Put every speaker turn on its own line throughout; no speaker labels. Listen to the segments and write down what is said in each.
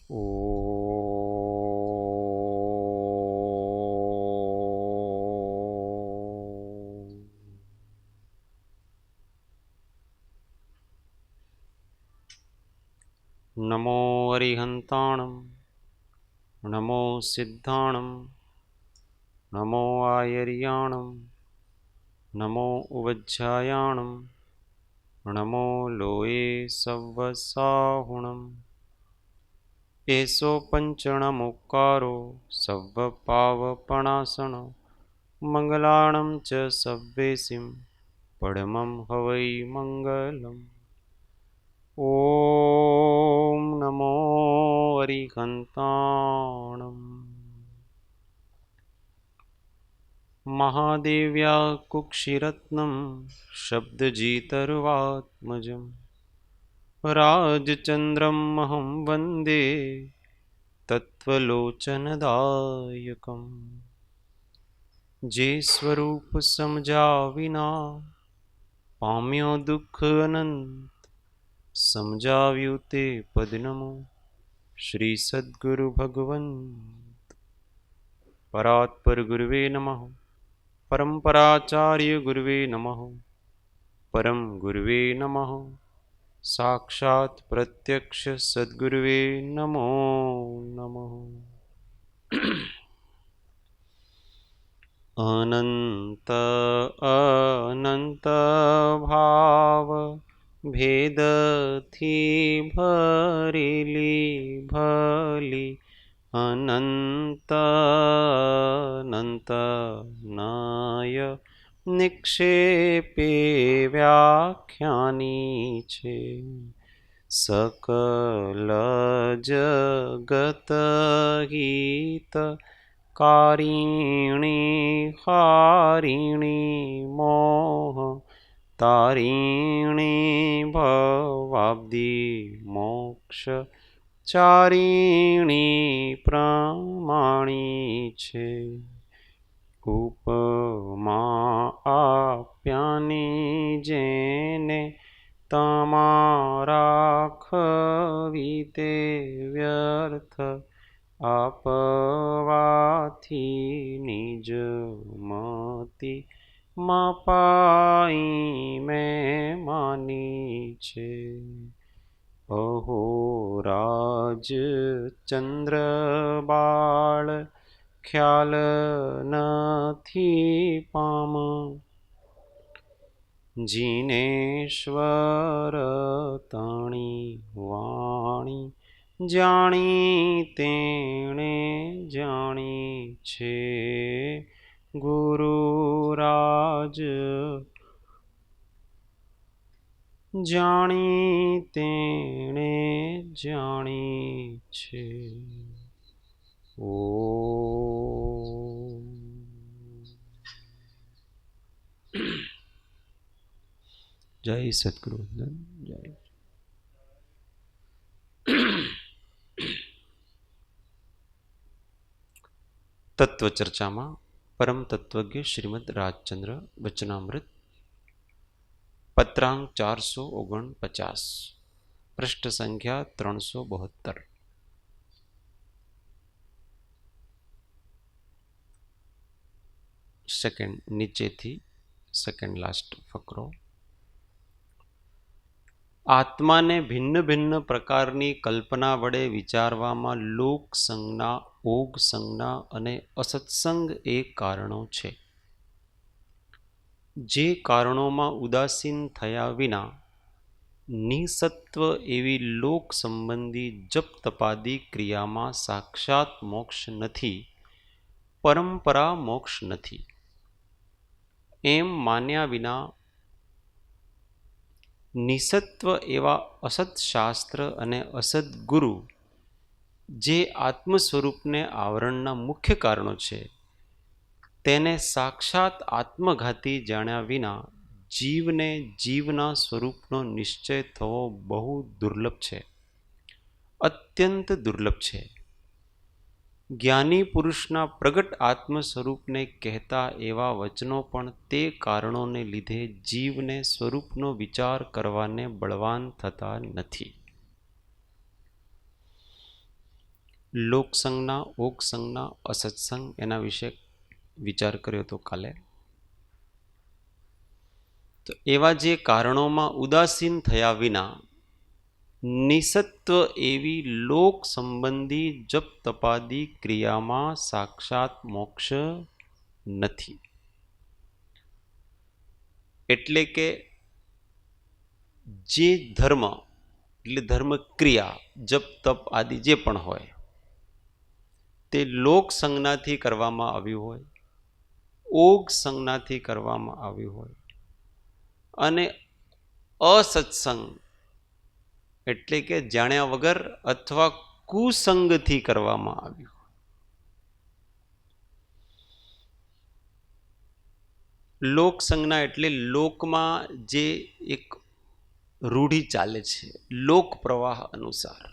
नमो अरिहन्ताणं नमो सिद्धाणं नमो आयर्याणं नमो उवज्झायाणं नमो लोये सव्वसाहुणम् एषो पञ्चणमुक्कारो सव्वपावपणासनो मङ्गलाणं च सव्वेसिं परमं हवै मङ्गलम्। ॐ नमो अरिहन्ताणम्। महादेव्या कुक्षिरत्नं शब्दजितर्वात्मजं राजचन्द्रमहं वन्दे तत्त्वलोचनदायकम्। जे स्वरूप समझा विना पाम्यो दुःख अनंत, समझाव्યું તે પદ નમો શ્રી સદ્ગુરુ ભગવંત। પરાત્પર ગુરુવે નમઃ, પરંપરાચાર્ય ગુરુવે નમઃ, પરમ ગુરુવે નમઃ, સાક્ષાત પ્રત્યક્ષ સદ્ગુરુવે નમો નમઃ। અનંત અનંત ભાવ ભેદથી ભરેલી ભલી અનંત અનંત નાય નિક્ષેપે વ્યાખ્યાની છે। સકલ જગત હિત કારિણી હારિણી મોહ તારિણી ભવાબ્ધિ મોક્ષ ચારિણી પ્રમાણી છે। ઉપમા આપ્યાની જેને તમારા ખવી તે વ્યર્થ આપવાથી નિજ મતિ મપાઈ મેં માની છે। અહો રાજ ચંદ્ર બાળ ખ્યાલ નથી પામ, જીનેશ્વર તણી વાણી જાણી તેણે જાણી છે। ગુરુરાજ જાણી તેણે જાણી છે। ઓ જય સદગુરુ જય। તત્વ ચર્ચામાં પરમ તત્વજ્ઞ શ્રીમદ રાજચંદ્ર વચનામૃત પત્રાંક 449, પૃષ્ઠ સંખ્યા 372। સેકન્ડ નીચેથી સેકન્ડ લાસ્ટ ફકરો। આત્માને ભિન્ન ભિન્ન પ્રકારની કલ્પના વડે વિચારવામાં લોક સંજ્ઞા, ઓગ સંજ્ઞા અને અસત્સંગ એ કારણો છે। જે કારણોમાં ઉદાસીન થયા વિના નિસત્વ એવી લોક સંબંધી જપ તપાદી ક્રિયામાં સાક્ષાત મોક્ષ નથી, પરંપરા મોક્ષ નથી એમ માન્યા વિના નિસત્વ એવા અસત શાસ્ત્ર અને અસદ ગુરુ જે આત્મ સ્વરૂપને આવરણના મુખ્ય કારણો છે તેને સાક્ષાત આત્મઘાતી જાણ્યા વિના જીવને જીવના સ્વરૂપનો નિશ્ચય થવો બહુ દુર્લભ છે, અત્યંત દુર્લભ છે। જ્ઞાની પુરુષના પ્રગટ આત્મ સ્વરૂપને કહેતા એવા વચનો પણ તે કારણોને લીધે જીવને સ્વરૂપનો વિચાર કરવાને બળવાન થતા નથી। લોકસંજ્ઞા, ઓગસંજ્ઞા, અસત્સંગ એના વિશે વિચાર કર્યો હતો કાલે. તો એવા જે કારણોમાં ઉદાસીન થયા વિના નિસત્વ એવી લોક સંબંધી જપ તપાદી ક્રિયામાં સાક્ષાત મોક્ષ નથી. એટલે કે જે ધર્મ એટલે ધર્મ ક્રિયા જપ તપ આદિ જે પણ હોય તે લોક સંજ્ઞાથી કરવામાં આવ્યું હોય, ઓગ સંજ્ઞાથી કરવામાં આવ્યું હોય અને અસત્સંગ એટલે કે જાણ્યા વગર અથવા કુસંગથી કરવામાં આવ્યું. લોક સંજ્ઞા એટલે લોકમાં જે એક રૂઢિ ચાલે છે, લોક પ્રવાહ અનુસાર.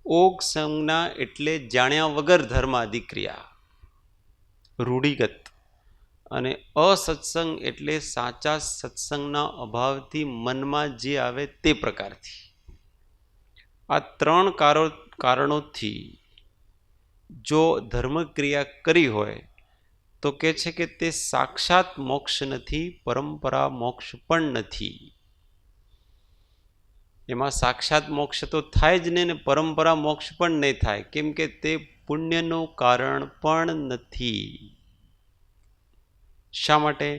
ઓગ સંજ્ઞા એટલે જાણ્યા વગર ધર્માદિ ક્રિયા, રૂઢિગત. અને અસત્સંગ એટલે સાચા સત્સંગના અભાવથી મનમાં જે આવે તે પ્રકારથી. આ ત્રણ કારણોથી જો ધર્મક્રિયા કરી હોય તો કહે છે કે તે સાક્ષાત મોક્ષ નથી, પરંપરા મોક્ષ પણ નથી. એમાં સાક્ષાત મોક્ષ તો થાય જ નહીં ને પરંપરા મોક્ષ પણ નહીં થાય, કેમ કે તે પુણ્યનું કારણ પણ નથી. શા માટે?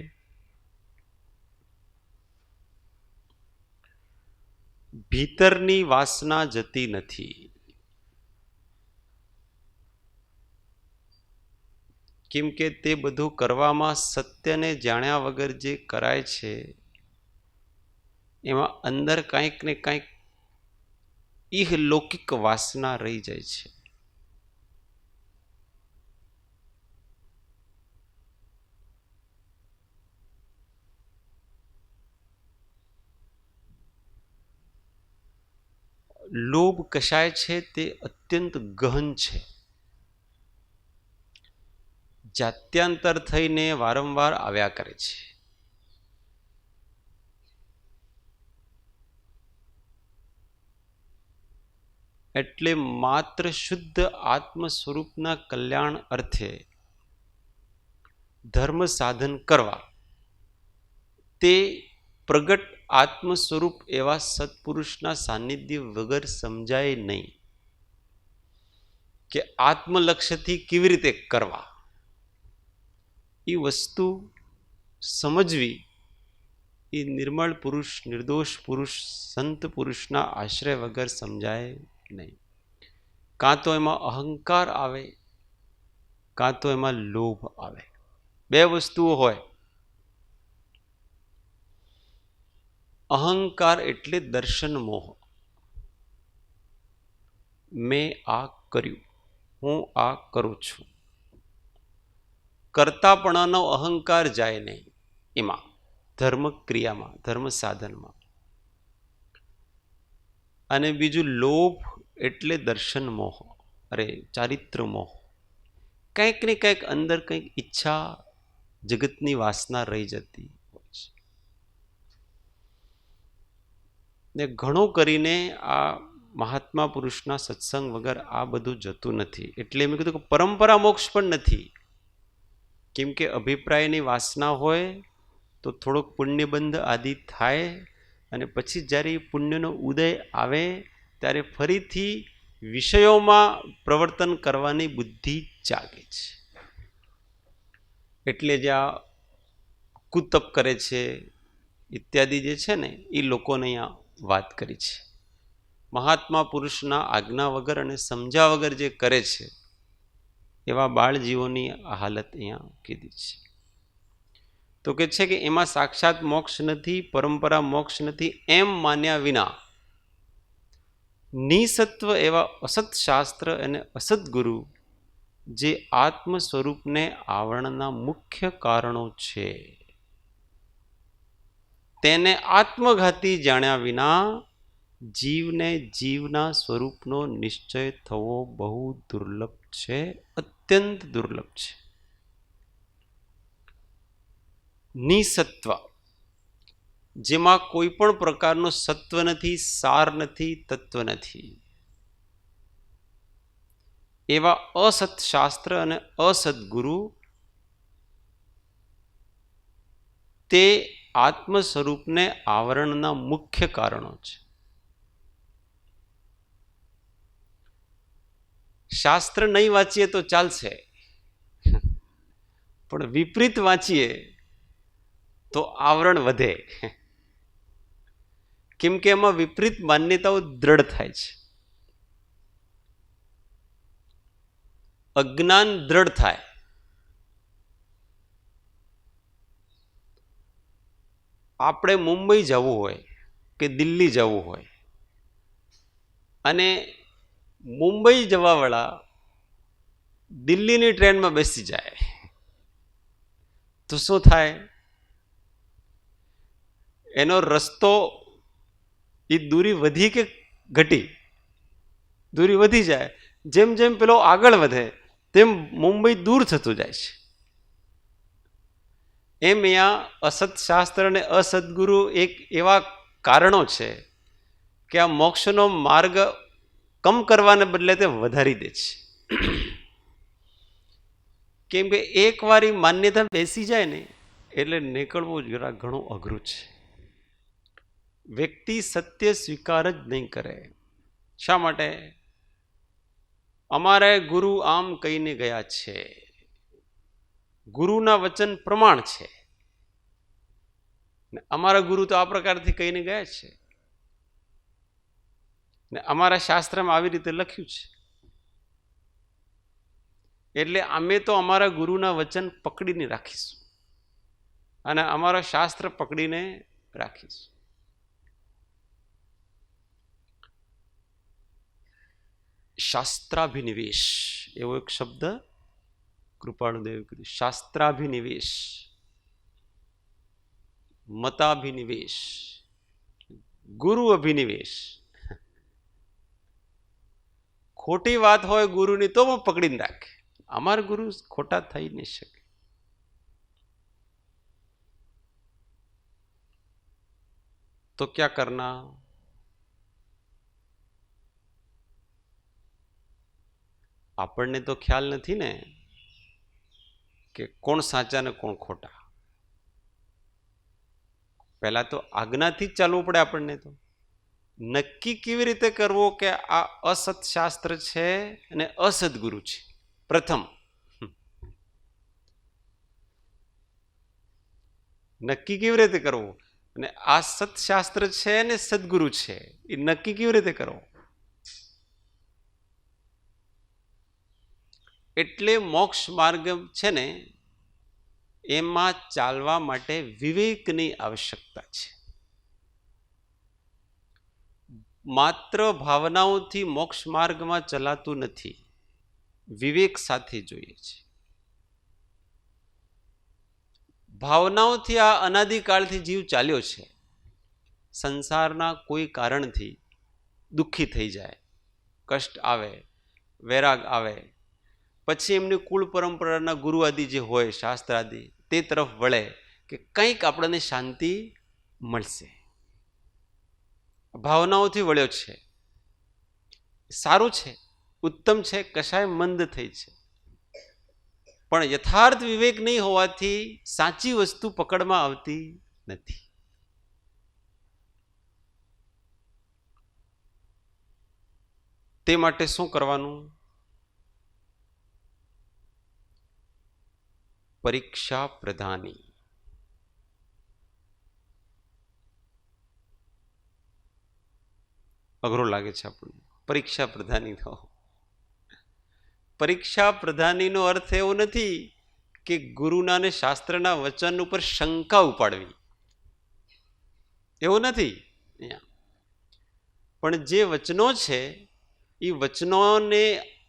ભીતરની વાસના જતી નથી. કેમ કે તે બધું કરવામાં સત્યને જાણ્યા વગર જે કરાય છે એમાં અંદર કંઈક ને કંઈક ઇહલૌકિક વાસના રહી જાય છે. લોભ કશાય છે તે અત્યંત ગહન છે. જાત્યાંતર થઈને વારંવાર આવ્યા કરે છે. એટલે માત્ર શુદ્ધ આત્મ સ્વરૂપના કલ્યાણ અર્થે ધર્મ સાધન કરવા તે પ્રગટ આત્મ સ્વરૂપ એવા સત્પુરુષના સાનિધ્ય વગર સમજાય નહીં. કે આત્મલક્ષ્યથી કેવી રીતે કરવા એ વસ્તુ સમજવી એ નિર્મળ પુરુષ, નિર્દોષ પુરુષ, સંત પુરુષના આશ્રય વગર સમજાય નહીં. કાં તો એમાં અહંકાર આવે, કાં તો એમાં લોભ આવે. બે વસ્તુઓ હોય. અહંકાર એટલે દર્શન મોહ. મેં આ કર્યું, હું આ કરું છું. કરતાપણાનો અહંકાર જાય નહીં એમાં, ધર્મ ક્રિયામાં, ધર્મ સાધનમાં. અને બીજું લોભ એટલે દર્શન મોહ, અરે ચારિત્ર મોહ. કંઈક ને કંઈક અંદર કંઈક ઈચ્છા, જગતની વાસના રહી જતી હોય છે. ને ઘણું કરીને આ મહાત્મા પુરુષના સત્સંગ વગર આ બધું જતું નથી. એટલે મેં કીધું કે પરંપરા મોક્ષ પણ નથી. કેમ કે અભિપ્રાયની વાસના હોય તો થોડોક પુણ્યબંધ આદિ થાય અને પછી જ્યારે પુણ્યનો ઉદય આવે ત્યારે ફરીથી વિષયોમાં પ્રવર્તન કરવાની બુદ્ધિ જાગે છે. એટલે જ્યાં કુતપ કરે છે ઇત્યાદિ જે છે ને એ લોકોને અહીંયા વાત કરી છે. મહાત્મા પુરુષના આજ્ઞા વગર અને સમજ્યા વગર જે કરે છે એવા બાળજીવોની હાલત અહીંયા કીધી છે. તો કે છે કે એમાં સાક્ષાત મોક્ષ નથી, પરંપરા મોક્ષ નથી એમ માન્યા વિના નિસત્વ એવા અસત શાસ્ત્ર અને અસત ગુરુ જે આત્મ સ્વરૂપને આવરણના મુખ્ય કારણો છે તેને આત્મઘાતી જાણ્યા વિના જીવને જીવના સ્વરૂપનો નિશ્ચય થવો બહુ દુર્લભ છે, અત્યંત દુર્લભ છે. નિસત્વ જેમાં કોઈ પણ પ્રકારનો સત્વ નથી, સાર નથી, તત્વ નથી. એવા અસત શાસ્ત્ર અને અસદગુરુ તે આત્મ સ્વરૂપને આવરણના મુખ્ય કારણો છે. શાસ્ત્ર નહીં વાંચીએ તો ચાલશે, પણ વિપરીત વાંચીએ તો આવરણ વધે, કેમ કે એમાં વિપરીત માન્યતાઓ દ્રઢ થાય છે, અજ્ઞાન દ્રઢ થાય. આપણે મુંબઈ જવું હોય કે દિલ્હી જવું હોય અને મુંબઈ જવાવાળા દિલ્હીની ટ્રેનમાં બેસી જાય તો શું થાય? એનો રસ્તો એ દૂરી વધી કે ઘટી? દૂરી વધી જાય. જેમ જેમ પેલો આગળ વધે તેમ મુંબઈ દૂર થતું જાય છે. એમ અહીંયા અસત શાસ્ત્ર અને અસદગુરુ એક એવા કારણો છે કે આ મોક્ષનો માર્ગ કમ કરવાને બદલે તે વધારી દે છે. કેમ કે એકવાર માન્યતા બેસી જાય ને એટલે નીકળવું જરા ઘણું અઘરું છે. વ્યક્તિ સત્ય સ્વીકાર જ નહીં કરે. શા માટે? અમારે ગુરુ આમ કહીને ગયા છે, ગુરુના વચન પ્રમાણ છે, ને અમારા ગુરુ તો આ પ્રકારથી કહીને ગયા છે, ને અમારા શાસ્ત્રમાં આવી રીતે લખ્યું છે, એટલે અમે તો અમારા ગુરુના વચન પકડીને રાખીશું અને અમારા શાસ્ત્ર પકડીને રાખીશું. શાસ્ત્રાભિનિવેશ એવો એક શબ્દ કૃપાળુદેવે કીધું. શાસ્ત્રાભિનિવેશ, મતાભિનિવેશ, ગુરુ અભિનિવેશ. ખોટી વાત હોય ગુરુની તો પકડીને રાખે. અમારા ગુરુ ખોટા થઈ નહીં શકે. તો ક્યાં કરના? આપણને તો ખ્યાલ નથી ને કે કોણ સાચા ને કોણ ખોટા. પહેલા તો આજ્ઞાથી જ ચાલવું પડે આપણને. તો નક્કી કેવી રીતે કરવો કે આ અસત શાસ્ત્ર છે અને અસદગુરુ છે? પ્રથમ નક્કી કેવી રીતે કરવું? અને આ સત્શાસ્ત્ર છે ને સદગુરુ છે, એ નક્કી કેવી રીતે કરવો? એટલે મોક્ષ માર્ગ છે ને એમાં ચાલવા માટે વિવેકની આવશ્યકતા છે. માત્ર ભાવનાઓથી મોક્ષ માર્ગમાં ચલાતું નથી, વિવેક સાથે જોઈએ છે. ભાવનાઓથી આ અનાદિકાળથી જીવ ચાલ્યો છે. સંસારના કોઈ કારણથી દુઃખી થઈ જાય, કષ્ટ આવે, વૈરાગ આવે, પછી એમની કુળ પરંપરાના ગુરુ આદિ જે હોય, શાસ્ત્ર આદિ, તે તરફ વળે કે કંઈક આપણને શાંતિ મળશે. ભાવનાઓથી વળ્યો છે, સારું છે, ઉત્તમ છે, કશાય મંદ થઈ છે, પણ યથાર્થ વિવેક નહીં હોવાથી સાચી વસ્તુ પકડમાં આવતી નથી. તે માટે શું કરવાનું? પરીક્ષા પ્રધાની. અઘરો લાગે છે આપણને. પરીક્ષા પ્રધાની થો. પરીક્ષા પ્રધાનીનો અર્થ એવો નથી કે ગુરુના ને શાસ્ત્રના વચન ઉપર શંકા ઉપાડવી, એવું નથી. પણ જે વચનો છે એ વચનોને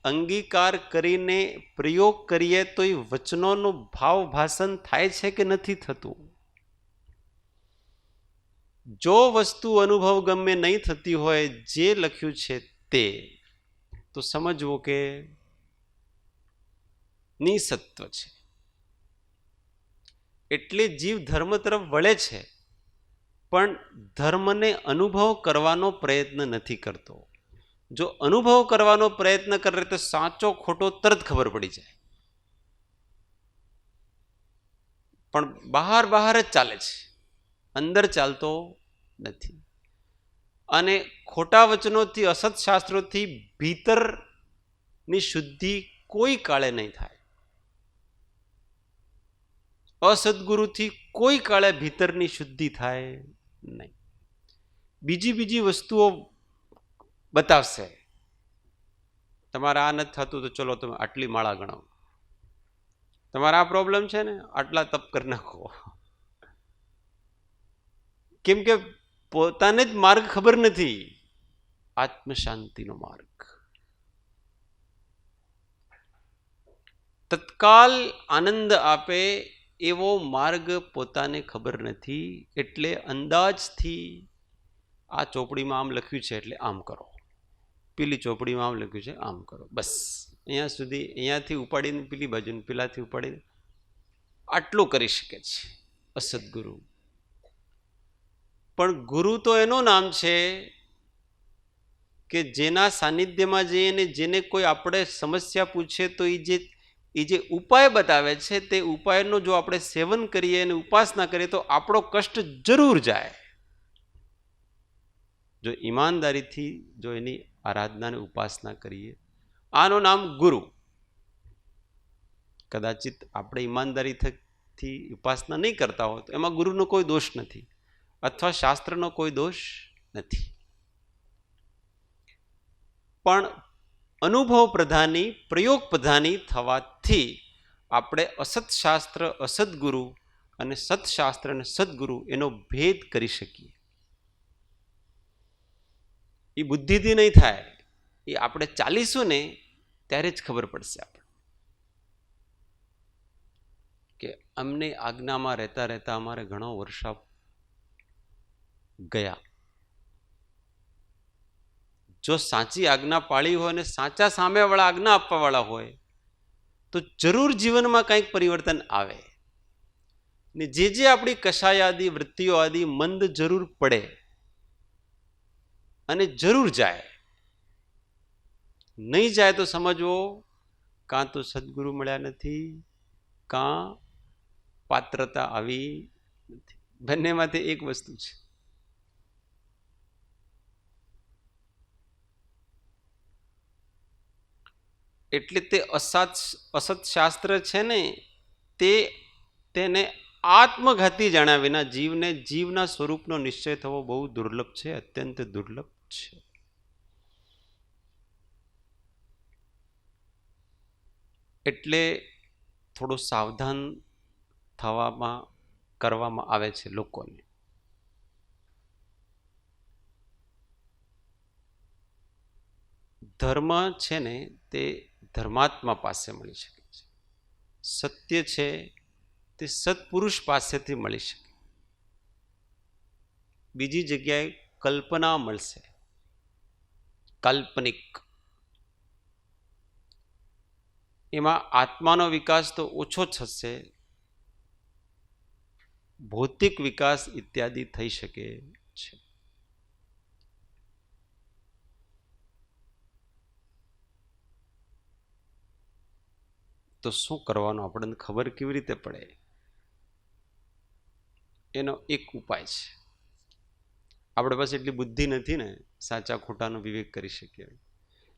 અંગીકાર કરીને પ્રયોગ કરીએ તો એ વચનોનું ભાવ ભાષણ થાય છે કે નથી થતું? જો વસ્તુ અનુભવ ગમે નહીં થતી હોય, જે લખ્યું છે તે, તો સમજવું કે નિસત્વ છે. એટલે જીવ ધર્મ તરફ વળે છે, પણ ધર્મને અનુભવ કરવાનો પ્રયત્ન નથી કરતો. જો અનુભવ કરવાનો પ્રયત્ન કરે તો સાચો ખોટો તરત ખબર પડી જાય, પણ બહાર બહાર જ ચાલે છે, અંદર ચાલતો નથી. અને ખોટા વચનોથી, અસત શાસ્ત્રોથી ભીતરની શુદ્ધિ કોઈ કાળે નહીં થાય. અસદગુરુથી કોઈ કાળે ભીતરની શુદ્ધિ થાય નહીં. બીજી વસ્તુઓ બતાવશે, તમારે આ નથી થતું તો ચલો તમે આટલી માળા ગણાવો, તમારા આ પ્રોબ્લેમ છે ને આટલા તપ કરી નાખો. કેમ કે પોતાને જ માર્ગ ખબર નથી, આત્મશાંતિનો માર્ગ. તત્કાલ આનંદ આપે એવો માર્ગ પોતાને ખબર નથી, એટલે અંદાજથી આ ચોપડીમાં આમ લખ્યું છે એટલે આમ કરો, પેલી ચોપડીમાં આમ લખ્યું છે આમ કરો, બસ અહીંયા સુધી, અહીંયાથી ઉપાડીને પેલી બાજુ, પેલાથી ઉપાડીને આટલું કરી શકે છે અસદગુરુ. પણ ગુરુ તો એનું નામ છે કે જેના સાનિધ્યમાં જઈને જેને કોઈ આપણે સમસ્યા પૂછે તો એ જે ઉપાય બતાવે છે તે ઉપાયનો જો આપણે સેવન કરીએ અને ઉપાસના કરીએ તો આપણો કષ્ટ જરૂર જાય. જો ઈમાનદારીથી જો એની આરાધનાને ઉપાસના કરીએ, આનું નામ ગુરુ. કદાચિત આપણે ઈમાનદારીથી ઉપાસના નહીં કરતા હોય તો એમાં ગુરુનો કોઈ દોષ નથી, અથવા શાસ્ત્રનો કોઈ દોષ નથી. પણ અનુભવ પ્રધાની, પ્રયોગ પ્રધાની થવાથી આપણે અસતશાસ્ત્ર, અસદગુરુ અને સત્શાસ્ત્ર અને સદગુરુ એનો ભેદ કરી શકીએ. એ બુદ્ધિથી નહીં થાય, એ આપણે ચાલીશું ને ત્યારે જ ખબર પડશે આપણે કે અમને આજ્ઞામાં રહેતા રહેતા અમારે ઘણો વર્ષા ગયા. જો સાચી આજ્ઞા પાળી હોય અને સાચા સામેવાળા આજ્ઞા આપવાવાળા હોય તો જરૂર જીવનમાં કંઈક પરિવર્તન આવે. ને જે આપણી કષાય આદિ વૃત્તિઓ આદિ મંદ જરૂર પડે અને જરૂર જાય, નહીં જાય તો સમજવો કાં તો સદગુરુ મળ્યા નથી, કાં પાત્રતા આવી નથી. બંનેમાંથી એક વસ્તુ છે. એટલે તે અસત શાસ્ત્ર છે ને તેને આત્મઘાતી જાણ્યા વિના જીવને જીવના સ્વરૂપનો નિશ્ચય થવો બહુ દુર્લભ છે, અત્યંત દુર્લભ છે. એટલે થોડું સાવધાન કરવામાં આવે છે લોકોને. ધર્મ છે ને તે ધર્માત્મા પાસે મળી શકે છે, સત્ય છે તે સત્પુરુષ પાસેથી મળી શકે. બીજી જગ્યાએ કલ્પના મળશે, કાલ્પનિક. એમાં આત્માનો વિકાસ તો ઓછો થશે, ભૌતિક વિકાસ ઇત્યાદિ થઈ શકે છે. તો શું કરવાનું આપણને ખબર કેવી રીતે પડે? એનો એક ઉપાય છે. આપણે પાસે એટલી બુદ્ધિ નથી ને સાચા ખોટાનો વિવેક કરી શકીએ,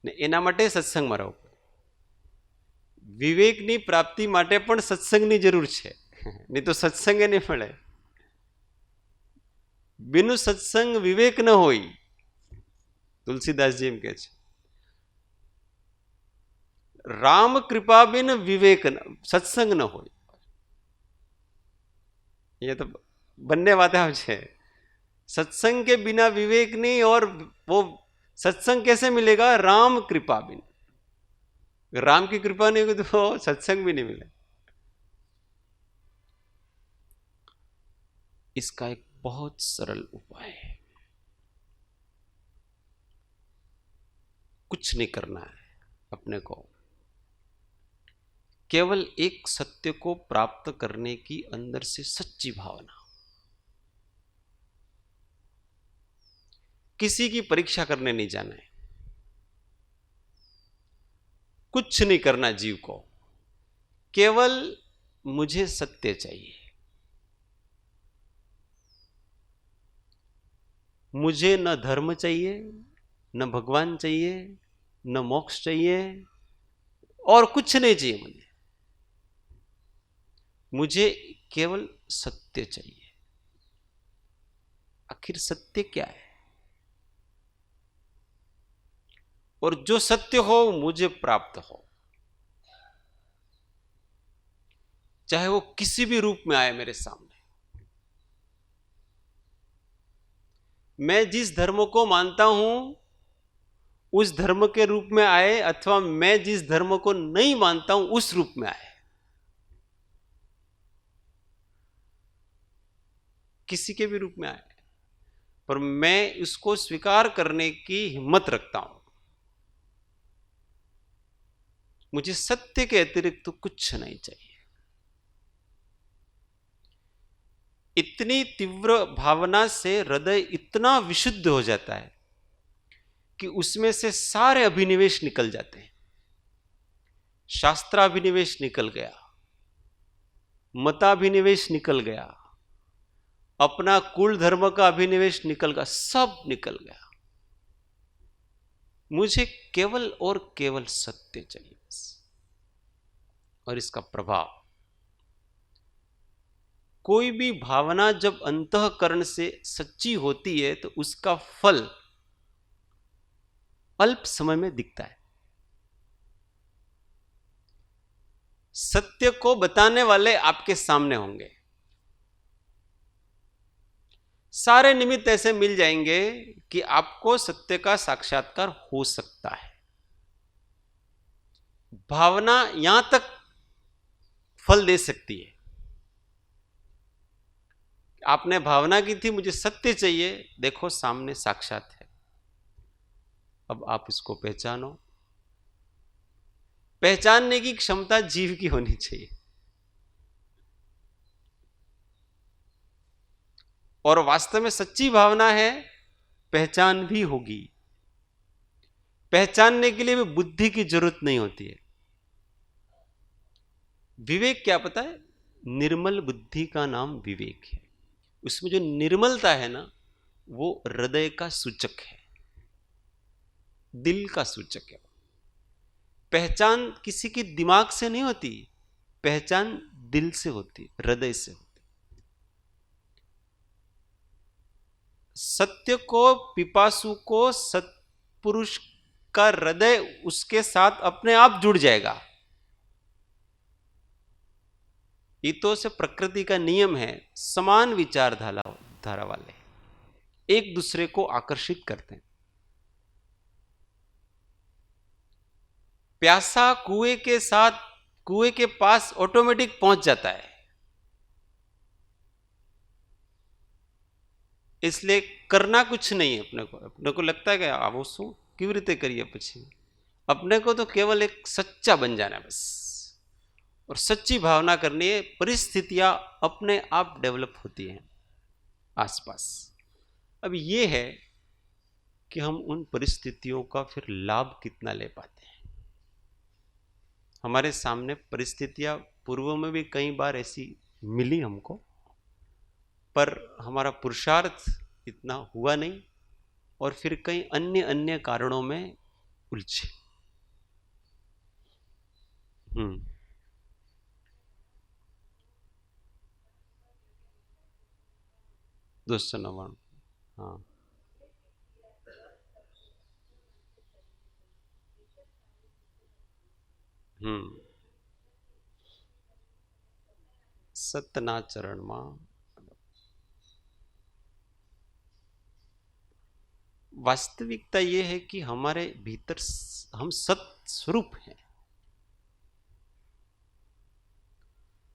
ને એના માટે સત્સંગમાં રહેવું પડે. વિવેકની પ્રાપ્તિ માટે પણ સત્સંગની જરૂર છે, નહીં તો સત્સંગ નહીં મળે. બિનું સત્સંગ વિવેક ન હોય. તુલસીદાસજી એમ કહે છે, રામ કૃપા બિન વિવેક સત્સંગ ન હોય. ये तो बनने वाला है. सत्संग के बिना विवेक नहीं, और वो सत्संग कैसे मिलेगा? राम कृपा बिना. राम की कृपा नहीं होगी तो सत्संग भी नहीं मिले. इसका एक बहुत सरल उपाय है. कुछ नहीं करना है अपने को, केवल एक सत्य को प्राप्त करने की अंदर से सच्ची भावना. किसी की परीक्षा करने नहीं जाना है. कुछ नहीं करना जीव को, केवल मुझे सत्य चाहिए, मुझे न धर्म चाहिए, न भगवान चाहिए, न मोक्ष चाहिए, और कुछ नहीं चाहिए मुझे केवल सत्य चाहिए। आखिर सत्य क्या है? और जो सत्य हो मुझे प्राप्त हो, चाहे वो किसी भी रूप में आए मेरे सामने। मैं जिस धर्म को मानता हूं उस धर्म के रूप में आए, अथवा मैं जिस धर्म को नहीं मानता हूं उस रूप में आए, किसी के भी रूप में आए, पर मैं उसको स्वीकार करने की हिम्मत रखता हूं। मुझे सत्य के अतिरिक्त तो कुछ नहीं चाहिए। इतनी तीव्र भावना से हृदय इतना विशुद्ध हो जाता है कि उसमें से सारे अभिनिवेश निकल जाते हैं। शास्त्राभिनिवेश निकल गया, मताभिनिवेश निकल गया, अपना कुल धर्म का अभिनिवेश निकल गया, सब निकल गया। मुझे केवल और केवल सत्य चाहिए बस। और इसका प्रभाव, कोई भी भावना जब अंतःकरण से सच्ची होती है तो उसका फल अल्प समय में दिखता है। सत्य को बताने वाले आपके सामने होंगे, सारे निमित्त ऐसे मिल जाएंगे कि आपको सत्य का साक्षात्कार हो सकता है। भावना यहां तक फल दे सकती है। आपने भावना की थी मुझे सत्य चाहिए, देखो सामने साक्षात है। अब आप इसको पहचानो। पहचानने की क्षमता जीव की होनी चाहिए, और वास्तव में सच्ची भावना है, पहचान भी होगी। पहचानने के लिए भी बुद्धि की जरूरत नहीं होती है। विवेक क्या पता है? निर्मल बुद्धि का नाम विवेक है। उसमें जो निर्मलता है ना, वो हृदय का सूचक है, दिल का सूचक है। पहचान किसी की दिमाग से नहीं होती, पहचान दिल से होती, हृदय से होती। सत्य को, पिपासु को, सत्पुरुष का हृदय उसके साथ अपने आप जुड़ जाएगा। ये तो से प्रकृति का नियम है। समान विचारधारा वाले एक दूसरे को आकर्षित करते हैं। प्यासा कुएं के पास ऑटोमेटिक पहुंच जाता है। इसलिए करना कुछ नहीं है। अपने को लगता है कि आप उसको क्यों रीते करिए, पीछे अपने को तो केवल एक सच्चा बन जाना है बस, और सच्ची भावना करनी है। परिस्थितियां अपने आप डेवलप होती हैं आसपास। अब ये है कि हम उन परिस्थितियों का फिर लाभ कितना ले पाते हैं। हमारे सामने परिस्थितियां पूर्व में भी कई बार ऐसी मिली हमको, पर हमारा पुरुषार्थ इतना हुआ नहीं, और फिर कई अन्य कारणों में उलझे। 299। हाँ, सतना चरण में वास्तविकता यह है कि हमारे भीतर हम सत स्वरूप हैं।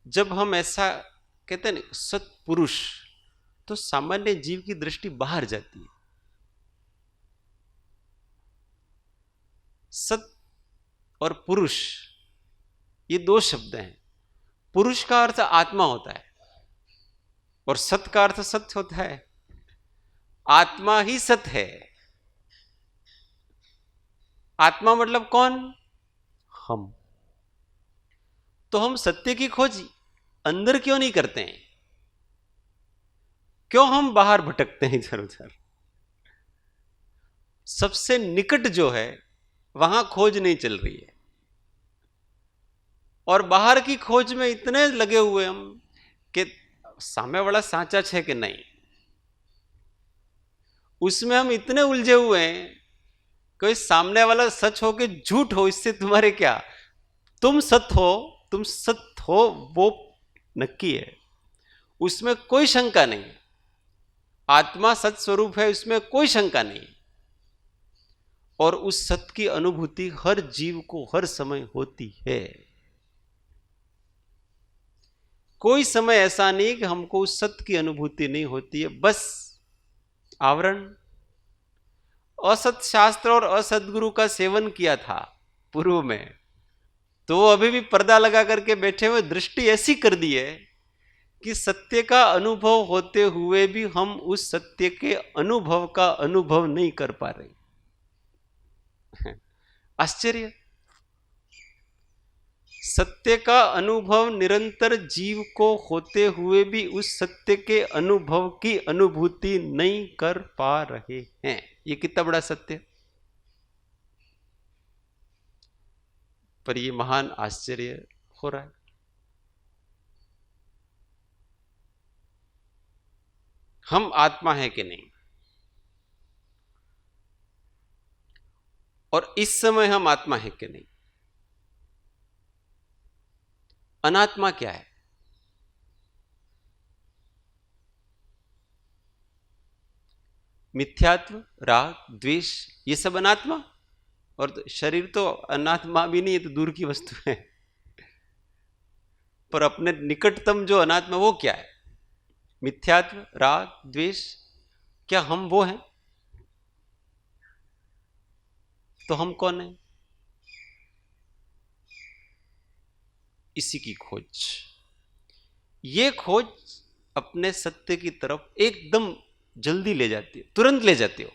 जब हम ऐसा कहते हैं ना सत्पुरुष, तो सामान्य जीव की दृष्टि बाहर जाती है। सत और पुरुष ये दो शब्द हैं। पुरुष का अर्थ आत्मा होता है और सत का अर्थ सत्य होता है। आत्मा ही सत है। आत्मा मतलब कौन? हम। तो हम सत्य की खोज अंदर क्यों नहीं करते हैं? क्यों हम बाहर भटकते हैं इधर उधर? सबसे निकट जो है वहां खोज नहीं चल रही है, और बाहर की खोज में इतने लगे हुए हम कि सामने वाला साचा है कि नहीं, उसमें हम इतने उलझे हुए हैं। कोई सामने वाला सच हो कि झूठ हो, इससे तुम्हारे क्या? तुम सत्य हो, तुम सत्य हो, वो नक्की है, उसमें कोई शंका नहीं। आत्मा सत्य स्वरूप है, उसमें कोई शंका नहीं। और उस सत्य की अनुभूति हर जीव को हर समय होती है। कोई समय ऐसा नहीं कि हमको उस सत्य की अनुभूति नहीं होती है। बस आवरण, असत शास्त्र और असदगुरु का सेवन किया था पूर्व में, तो वो अभी भी पर्दा लगा करके बैठे हुए, दृष्टि ऐसी कर दी है कि सत्य का अनुभव होते हुए भी हम उस सत्य के अनुभव का अनुभव नहीं कर पा रहे। आश्चर्य। सत्य का अनुभव निरंतर जीव को होते हुए भी उस सत्य के अनुभव की अनुभूति नहीं कर पा रहे हैं। ये कितना बड़ा सत्य! पर ये महान आश्चर्य हो रहा है। हम आत्मा है कि नहीं, और इस समय हम आत्मा है कि नहीं। अनात्मा क्या है? मिथ्यात्व, राग, द्वेष, ये सब अनात्मा। और शरीर तो अनात्मा भी नहीं है, तो दूर की वस्तु है। पर अपने निकटतम जो अनात्मा, वो क्या है? मिथ्यात्व, राग, द्वेष, क्या हम वो हैं? तो हम कौन है? इसी की खोज। ये खोज अपने सत्य की तरफ एकदम जल्दी ले जाती है, तुरंत ले जाती हो।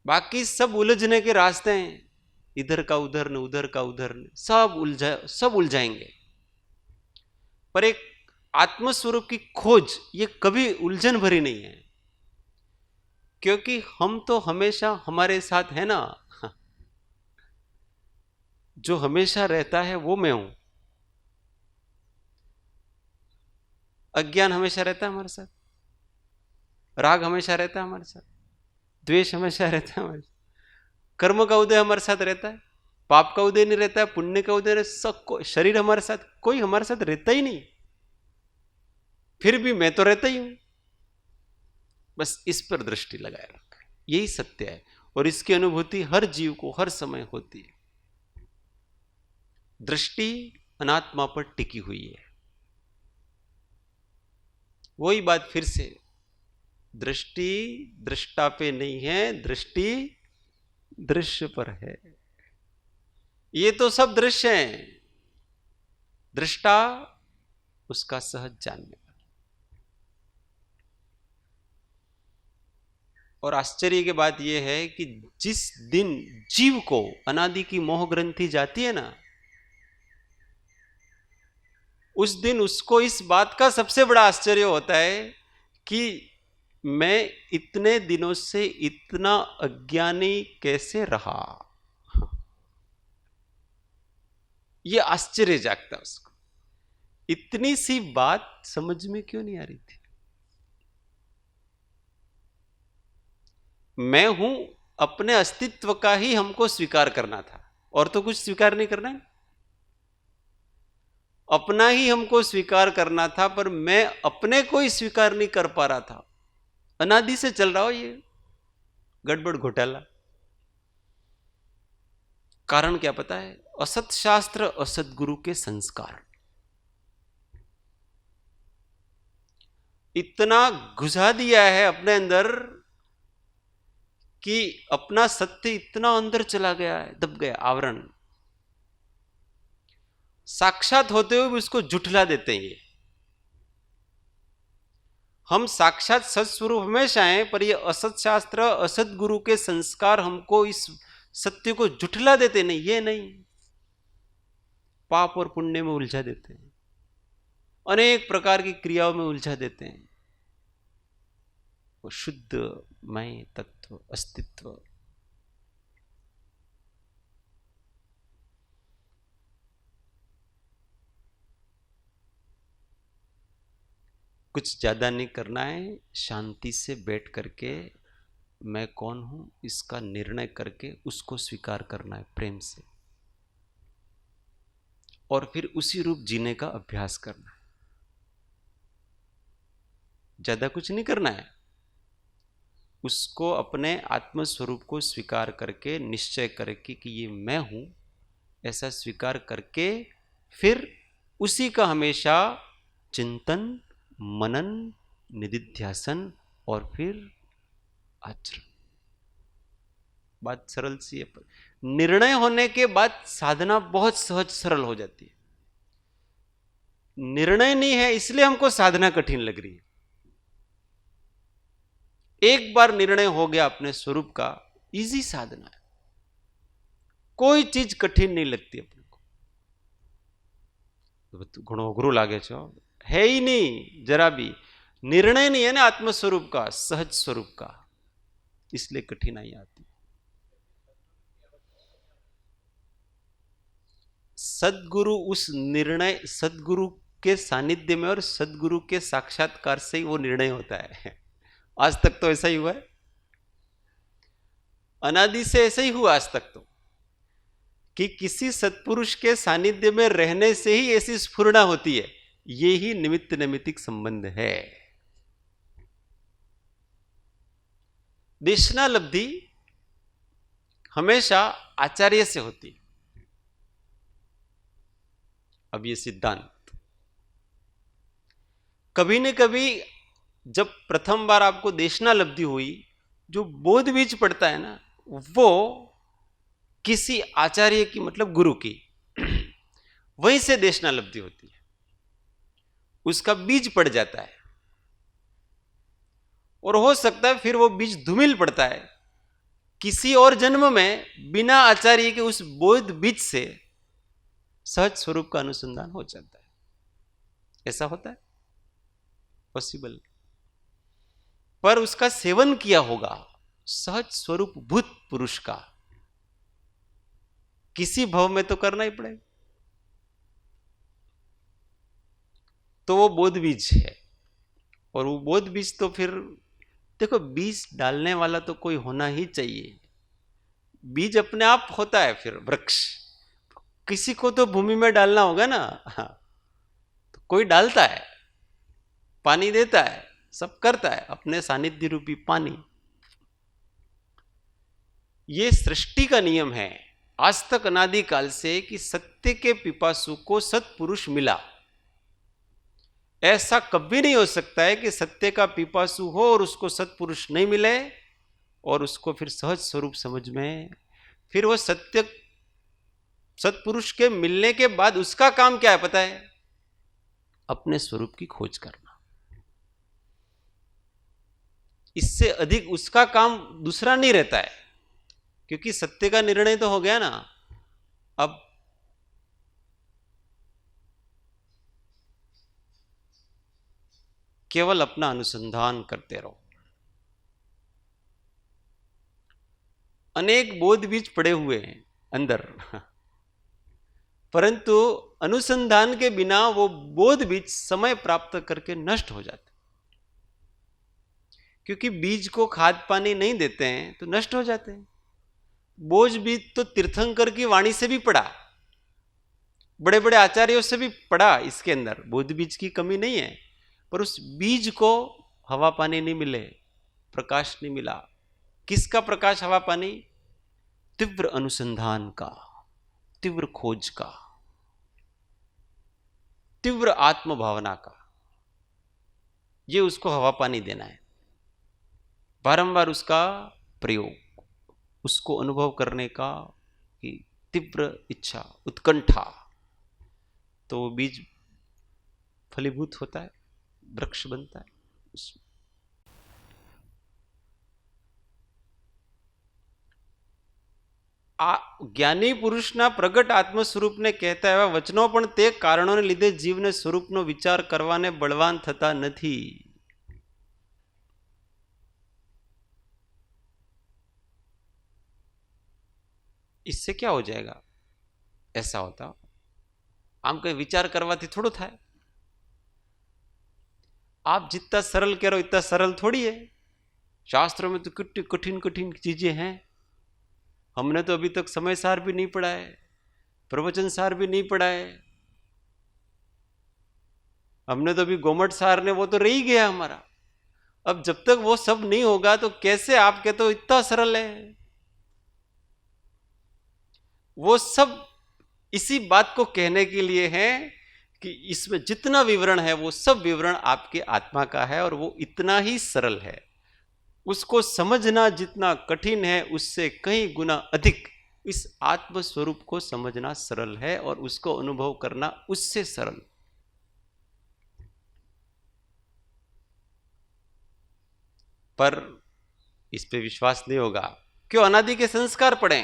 बाकी सब उलझने के रास्ते हैं, इधर का उधर न, उधर का उधर न, सब उलझाएंगे। पर एक आत्मस्वरूप की खोज ये कभी उलझन भरी नहीं है, क्योंकि हम तो हमेशा हमारे साथ है ना। जो हमेशा रहता है वो मैं हूं। अज्ञान हमेशा रहता है हमारे साथ, राग हमेशा रहता है हमारे साथ, द्वेष हमेशा रहता है हमारे साथ, कर्म का उदय हमारे साथ रहता है, पाप का उदय नहीं रहता है, पुण्य का उदय सब। शरीर हमारे साथ, कोई हमारे साथ रहता ही नहीं, फिर भी मैं तो रहता ही हूं। बस इस पर दृष्टि लगाए रखा, यही सत्य है। और इसकी अनुभूति हर जीव को हर समय होती है। दृष्टि अनात्मा पर टिकी हुई है। वही बात फिर से, दृष्टि दृष्टा पे नहीं है, दृष्टि दृश्य पर है। ये तो सब दृश्य हैं, दृष्टा उसका सहज जानने वाला। और आश्चर्य की बात यह है कि जिस दिन जीव को अनादि की मोह ग्रंथि जाती है ना, उस दिन उसको इस बात का सबसे बड़ा आश्चर्य होता है कि मैं इतने दिनों से इतना अज्ञानी कैसे रहा। यह आश्चर्य जागता उसको, इतनी सी बात समझ में क्यों नहीं आ रही थी। मैं हूं, अपने अस्तित्व का ही हमको स्वीकार करना था, और तो कुछ स्वीकार नहीं करना है। अपना ही हमको स्वीकार करना था, पर मैं अपने को ही स्वीकार नहीं कर पा रहा था। अनादि से चल रहा हो ये गड़बड़ घोटाला। कारण क्या पता है? असत शास्त्र, असत गुरु के संस्कार इतना घुसा दिया है अपने अंदर कि अपना सत्य इतना अंदर चला गया है, दब गया। आवरण साक्षात होते हुए भी उसको जुठला देते हैं। ये हम साक्षात सत स्वरूप हमेशा हैं, पर ये असत शास्त्र, असत गुरु के संस्कार हमको इस सत्य को झुठला देते, नहीं ये नहीं, पाप और पुण्य में उलझा देते हैं, अनेक प्रकार की क्रियाओं में उलझा देते हैं। वो शुद्ध मैं तत्व अस्तित्व कुछ ज्यादा नहीं करना है, शांति से बैठ करके मैं कौन हूं इसका निर्णय करके उसको स्वीकार करना है प्रेम से, और फिर उसी रूप जीने का अभ्यास करना है। ज्यादा कुछ नहीं करना है, उसको अपने आत्म स्वरूप को स्वीकार करके निश्चय करके कि ये मैं हूं, ऐसा स्वीकार करके फिर उसी का हमेशा चिंतन, मनन, निदिध्यासन और फिर आचरण। बात सरल सी है, पर निर्णय होने के बाद साधना बहुत सहज सरल हो जाती है। निर्णय नहीं है इसलिए हमको साधना कठिन लग रही है। एक बार निर्णय हो गया अपने स्वरूप का, इजी साधना है, कोई चीज कठिन नहीं लगती अपने को। घणो अघरू लागे छो, है ही नहीं जरा भी, निर्णय नहीं है ना आत्म स्वरूप का, सहज स्वरूप का, इसलिए कठिनाई आती। सदगुरु उस निर्णय, सदगुरु के सानिध्य में और सदगुरु के साक्षात्कार से ही वो निर्णय होता है। आज तक तो ऐसा ही हुआ है, अनादि से ऐसा ही हुआ आज तक तो, कि किसी सत्पुरुष के सानिध्य में रहने से ही ऐसी स्फुरणा होती है। ये ही निमित्त नैमित्तिक संबंध है। देशनालब्धि हमेशा आचार्य से होती है। अब ये सिद्धांत कभी न कभी जब प्रथम बार आपको देशनालब्धि हुई, जो बोध बीज पड़ता है ना, वो किसी आचार्य की, मतलब गुरु की, वहीं से देशनालब्धि होती है, उसका बीज पड़ जाता है। और हो सकता है फिर वो बीज धूमिल पड़ता है, किसी और जन्म में बिना आचार्य के उस बोध बीज से सहज स्वरूप का अनुसंधान हो जाता है। ऐसा होता है, पॉसिबल। पर उसका सेवन किया होगा सहज स्वरूप भूत पुरुष का, किसी भव में तो करना ही पड़ेगा। तो वो बोध बीज है, और वो बोध बीज तो फिर देखो, बीज डालने वाला तो कोई होना ही चाहिए। बीज अपने आप होता है फिर वृक्ष, किसी को तो भूमि में डालना होगा ना। हाँ, तो कोई डालता है, पानी देता है, सब करता है, अपने सानिध्य रूपी पानी। ये सृष्टि का नियम है आज तक अनादिकाल से, कि सत्य के पिपासु को सत्पुरुष मिला। ऐसा कभी नहीं हो सकता है कि सत्य का पिपासु हो और उसको सत्पुरुष नहीं मिले, और उसको फिर सहज स्वरूप समझ में, फिर वो सत्य सत्पुरुष के मिलने के बाद उसका काम क्या है पता है? अपने स्वरूप की खोज करना। इससे अधिक उसका काम दूसरा नहीं रहता है, क्योंकि सत्य का निर्णय तो हो गया ना। अब केवल अपना अनुसंधान करते रहो। अनेक बोध बीज पड़े हुए हैं अंदर, परंतु अनुसंधान के बिना वो बोध बीज समय प्राप्त करके नष्ट हो जाते, क्योंकि बीज को खाद पानी नहीं देते हैं तो नष्ट हो जाते हैं। बोझ बीज तो तीर्थंकर की वाणी से भी पड़ा, बड़े बड़े आचार्यों से भी पड़ा, इसके अंदर बोध बीज की कमी नहीं है, पर उस बीज को हवा पानी नहीं मिले, प्रकाश नहीं मिला। किसका प्रकाश हवा पानी? तीव्र अनुसंधान का, तीव्र खोज का, तीव्र आत्म भावना का, ये उसको हवा पानी देना है। बारंबार उसका प्रयोग, उसको अनुभव करने का, कि तीव्र इच्छा, उत्कंठा, तो वो बीज फलीभूत होता है, वृक्ष बनता है। આ જ્ઞાની પુરુષના પ્રગટ આત્મ સ્વરૂપને કહેતા એવા વચનો પણ તે કારણોને લીધે જીવને સ્વરૂપનો વિચાર કરવાને બળવાન થતા નથી. इससे क्या हो जाएगा? ऐसा होता आम कहीं विचार करवाથી थोड़ो થાય. आप जितना सरल कह रहे हो इतना सरल थोड़ी है. शास्त्रों में तो कितनी कठिन कठिन चीजें हैं. हमने तो अभी तक समय सार भी नहीं पढ़ा है, प्रवचन सार भी नहीं पढ़ा है. हमने तो अभी गोमट सार ने वो तो रह ही गया हमारा. अब जब तक वो सब नहीं होगा तो कैसे आप कहते हो इतना सरल है? वो सब इसी बात को कहने के लिए है कि इसमें जितना विवरण है वो सब विवरण आपके आत्मा का है और वो इतना ही सरल है. उसको समझना जितना कठिन है उससे कई गुना अधिक इस आत्म स्वरूप को समझना सरल है और उसको अनुभव करना उससे सरल. पर इस पे विश्वास नहीं होगा. क्यों? अनादि के संस्कार पड़े.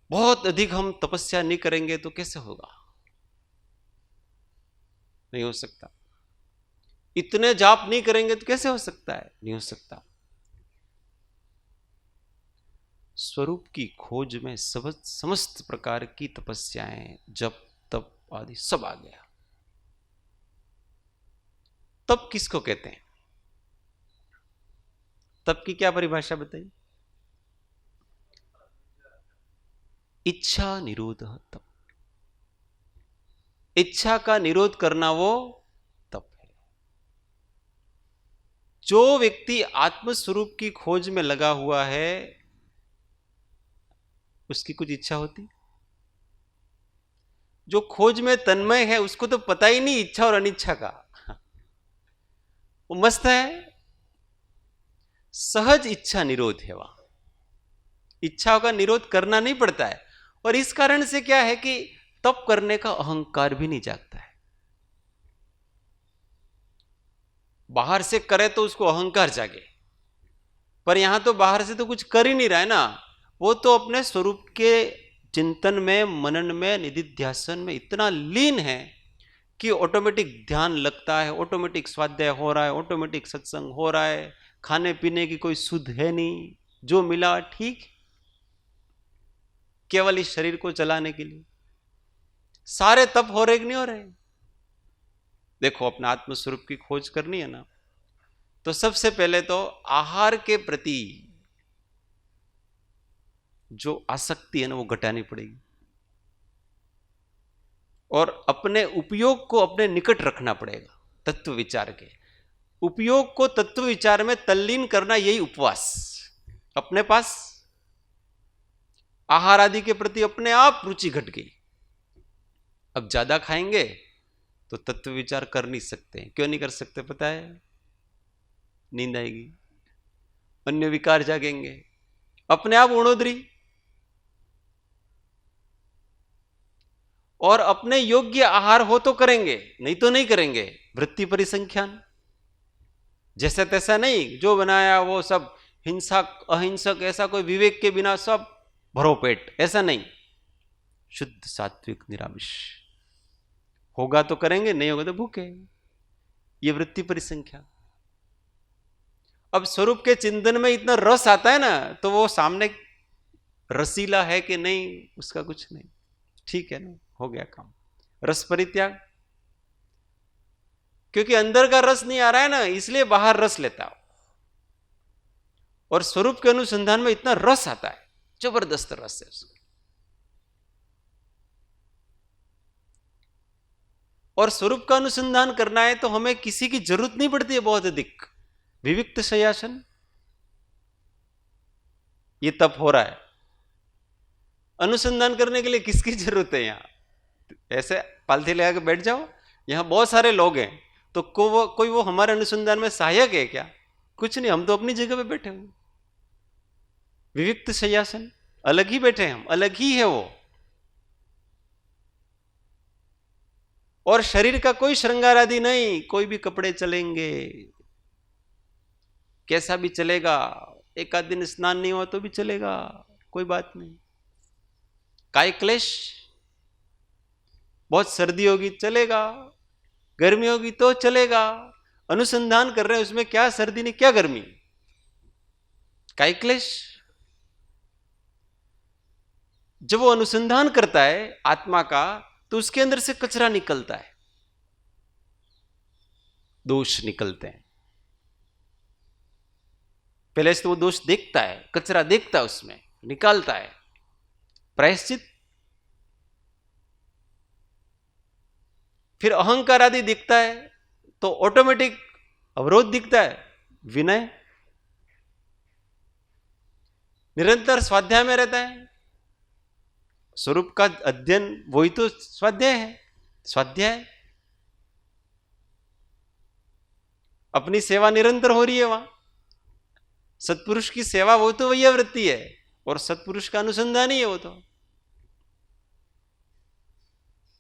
बहुत अधिक हम तपस्या नहीं करेंगे तो कैसे होगा? नहीं हो सकता. इतने जाप नहीं करेंगे तो कैसे हो सकता है? नहीं हो सकता. स्वरूप की खोज में समस्त प्रकार की तपस्याएं, जप तप आदि सब आ गया. तप किसको कहते हैं? तप की क्या परिभाषा बताइए? इच्छा निरोध तप. इच्छा का निरोध करना वो तप है. जो व्यक्ति आत्मस्वरूप की खोज में लगा हुआ है उसकी कुछ इच्छा होती? जो खोज में तन्मय है उसको तो पता ही नहीं इच्छा और अनिच्छा का. वो मस्त है. सहज इच्छा निरोध है. वहां इच्छाओं का निरोध करना नहीं पड़ता है. और इस कारण से क्या है कि तप करने का अहंकार भी नहीं जागता है. बाहर से करे तो उसको अहंकार जागे, पर यहां तो बाहर से तो कुछ कर ही नहीं रहा है ना. वो तो अपने स्वरूप के चिंतन में, मनन में, निधिध्यासन में इतना लीन है कि ऑटोमेटिक ध्यान लगता है, ऑटोमेटिक स्वाध्याय हो रहा है, ऑटोमेटिक सत्संग हो रहा है. खाने पीने की कोई सुध है नहीं, जो मिला ठीक, केवल इस शरीर को चलाने के लिए. सारे तप हो रहे कि नहीं हो रहे? देखो, अपना आत्मस्वरूप की खोज करनी है ना, तो सबसे पहले तो आहार के प्रति जो आसक्ति है ना वो घटानी पड़ेगी. और अपने उपयोग को अपने निकट रखना पड़ेगा. तत्व विचार के उपयोग को तत्व विचार में तल्लीन करना, यही उपवास. अपने पास आहार आदि के प्रति अपने आप रुचि घट गई. अब ज्यादा खाएंगे तो तत्व विचार कर नहीं सकते. क्यों नहीं कर सकते पता है? नींद आएगी, अन्य विकार जागेंगे, अपने आप उणोदरी. और अपने योग्य आहार हो तो करेंगे, नहीं तो नहीं करेंगे. वृत्ति परिसंख्यान, जैसा तैसा नहीं, जो बनाया वो सब हिंसा अहिंसक, ऐसा कोई विवेक के बिना सब भरो पेट, ऐसा नहीं. शुद्ध सात्विक निरामिष. होगा तो करेंगे, नहीं होगा तो भूखे. ये वृत्ति परिसंख्या. अब स्वरूप के चिंतन में इतना रस आता है ना, तो वो सामने रसीला है कि नहीं उसका कुछ नहीं. ठीक है ना, हो गया काम. रस परित्याग. क्योंकि अंदर का रस नहीं आ रहा है ना, इसलिए बाहर रस लेता हो. और स्वरूप के अनुसंधान में इतना रस आता है, जबरदस्त रस है उसका. और स्वरूप का अनुसंधान करना है तो हमें किसी की जरूरत नहीं पड़ती है बहुत अधिक. विविक्त शय्यासन, ये तप हो रहा है. अनुसंधान करने के लिए किसकी जरूरत है? यहां ऐसे पालथी लगा के बैठ जाओ, यहां बहुत सारे लोग हैं, तो कोई वो हमारे अनुसंधान में सहायक है क्या? कुछ नहीं, हम तो अपनी जगह पे बैठे हुए. विविक्त शय्यासन, अलग ही बैठे हैं हम, अलग ही है वो. और शरीर का कोई श्रृंगार आदि नहीं, कोई भी कपड़े चलेंगे, कैसा भी चलेगा. एक आध दिन स्नान नहीं हुआ तो भी चलेगा, कोई बात नहीं. काय क्लेश? बहुत सर्दी होगी चलेगा, गर्मी होगी तो चलेगा। अनुसंधान कर रहे हैं, उसमें क्या सर्दी नहीं क्या गर्मी, काय क्लेश? जब वो अनुसंधान करता है आत्मा का, तो उसके अंदर से कचरा निकलता है, दोष निकलते हैं। पहले से तो वो दोष देखता है, कचरा देखता है, उसमें निकालता है, प्रायश्चित। फिर अहंकार आदि दिखता है तो ऑटोमेटिक अवरोध दिखता है, विनय। निरंतर स्वाध्याय में रहता है, स्वरूप का अध्ययन वही तो स्वाध्याय है, स्वाध्याय। अपनी सेवा निरंतर हो रही है वहां, सत्पुरुष की सेवा वो तो वही वृत्ति है, और सत्पुरुष का अनुसंधान ही है वो तो,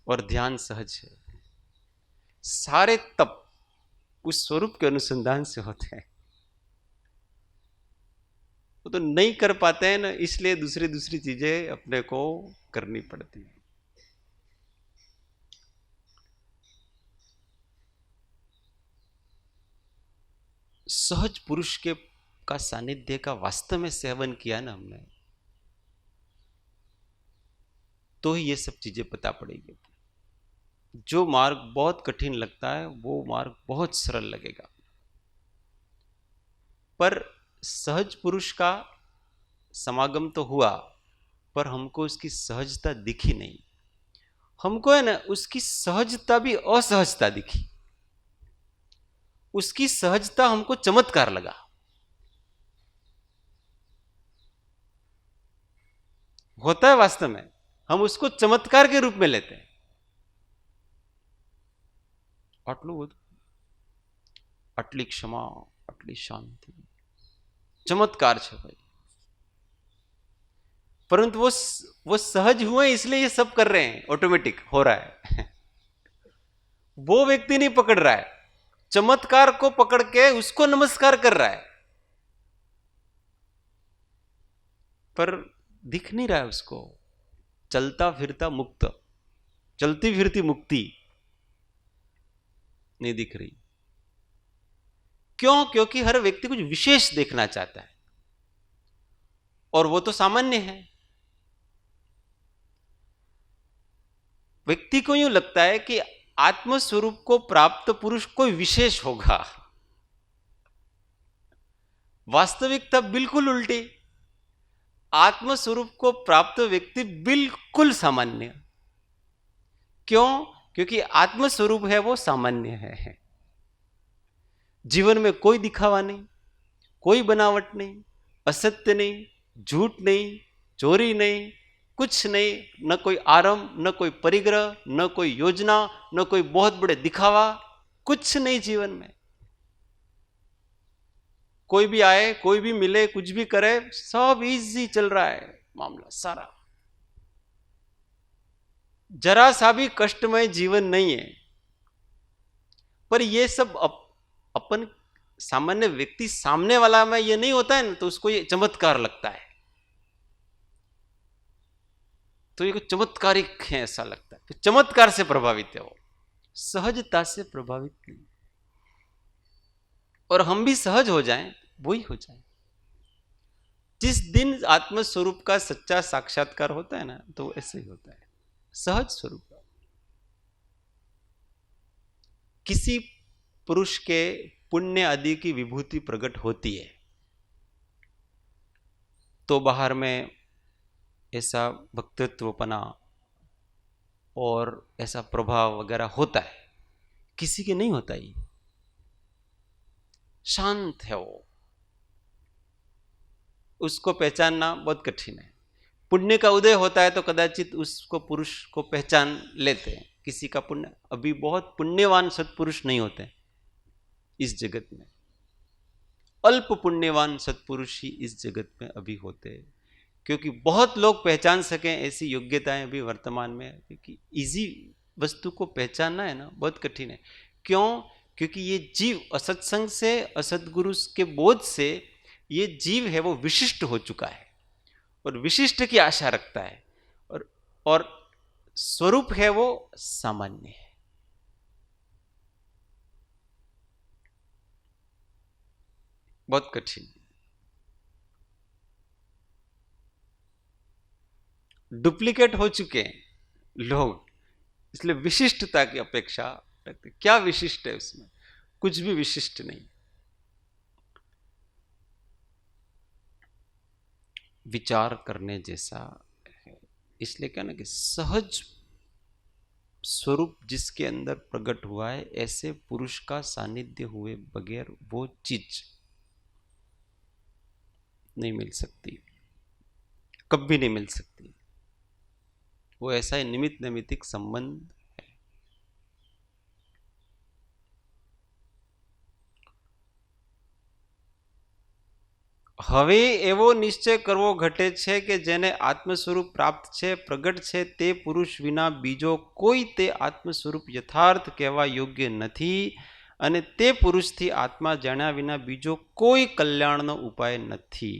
और ध्यान सहज है। सारे तप उस स्वरूप के अनुसंधान से होते हैं। वो तो नहीं कर पाते हैं ना, इसलिए दूसरी दूसरी चीजें अपने को करनी पड़ती है। सहज पुरुष के का सानिध्य का वास्तव में सेवन किया ना हमने, तो ही ये सब चीजें पता पड़ेगी। जो मार्ग बहुत कठिन लगता है वो मार्ग बहुत सरल लगेगा। पर सहज पुरुष का समागम तो हुआ, पर हमको उसकी सहजता दिखी नहीं। हमको है ना उसकी सहजता भी असहजता दिखी। उसकी सहजता हमको चमत्कार लगा। होता है वास्तव में, हम उसको चमत्कार के रूप में लेते हैं। आटलू બધું, आटली क्षमा, आटली शांति, चमत्कार है भाई। परंतु वो सहज हुए इसलिए ये सब कर रहे हैं, ऑटोमेटिक हो रहा है। वो व्यक्ति नहीं पकड़ रहा है, चमत्कार को पकड़ के उसको नमस्कार कर रहा है, पर दिख नहीं रहा है उसको। चलता फिरता मुक्त, चलती फिरती मुक्ति नहीं दिख रही। क्यों? क्योंकि हर व्यक्ति कुछ विशेष देखना चाहता है, और वो तो सामान्य है। व्यक्ति को यूं लगता है कि आत्मस्वरूप को प्राप्त पुरुष कोई विशेष होगा। वास्तविकता बिल्कुल उल्टी। आत्मस्वरूप को प्राप्त व्यक्ति बिल्कुल सामान्य। क्यों? क्योंकि आत्मस्वरूप है वो सामान्य है। जीवन में कोई दिखावा नहीं, कोई बनावट नहीं, असत्य नहीं, झूठ नहीं, चोरी नहीं, कुछ नहीं, न कोई आरंभ, न कोई परिग्रह, न कोई योजना, न कोई बहुत बड़े दिखावा, कुछ नहीं जीवन में। कोई भी आए, कोई भी मिले, कुछ भी करे, सब इजी चल रहा है मामला सारा। जरा सा भी कष्टमय जीवन नहीं है। पर ये सब अपन सामान्य व्यक्ति सामने वाला में ये नहीं होता है ना, तो उसको ये चमत्कार लगता है, तो ये चमत्कारिक है ऐसा लगता है। तो चमत्कार से प्रभावित है वो, सहजता से प्रभावित नहीं। और हम भी सहज हो जाएं, वही हो जाए। जिस दिन आत्मस्वरूप का सच्चा साक्षात्कार होता है ना, तो ऐसे ही होता है, सहज स्वरूप। किसी पुरुष के पुण्य आदि की विभूति प्रकट होती है तो बाहर में ऐसा भक्तित्वपना और ऐसा प्रभाव वगैरह होता है। किसी के नहीं होता, ही शांत है वो, उसको पहचानना बहुत कठिन है। पुण्य का उदय होता है तो कदाचित उसको पुरुष को पहचान लेते हैं। किसी का पुण्य, अभी बहुत पुण्यवान सत्पुरुष नहीं होते इस जगत में, अल्प पुण्यवान सत्पुरुष ही इस जगत में अभी होते हैं, क्योंकि बहुत लोग पहचान सकें ऐसी योग्यताएं अभी वर्तमान में, क्योंकि इजी वस्तु को पहचानना है ना बहुत कठिन है। क्यों? क्योंकि ये जीव असत्संग से, असतगुरु के बोध से, ये जीव है वो विशिष्ट हो चुका है और विशिष्ट की आशा रखता है। और और स्वरूप है वो सामान्य है। बहुत कठिन, डुप्लीकेट हो चुके हैं लोग, इसलिए विशिष्टता की अपेक्षा रखते। क्या विशिष्ट है उसमें? कुछ भी विशिष्ट नहीं। विचार करने जैसा है। इसलिए क्या ना कि सहज स्वरूप जिसके अंदर प्रकट हुआ है, ऐसे पुरुष का सानिध्य हुए बगैर वो चीज नहीं मिल सकती, कभी नहीं मिल सकती। वो ऐसा ही निमित्त नैमित्तिक संबंध है। હવે એવો નિશ્ચય કરવો ઘટે છે કે જેને આત્મ સ્વરૂપ પ્રાપ્ત છે, પ્રગટ છે, તે પુરુષ વિના બીજો કોઈ તે આત્મ સ્વરૂપ યથાર્થ કહેવા યોગ્ય નથી, અને તે પુરુષથી આત્મા જાણ્યા વિના બીજો કોઈ કલ્યાણનો ઉપાય નથી.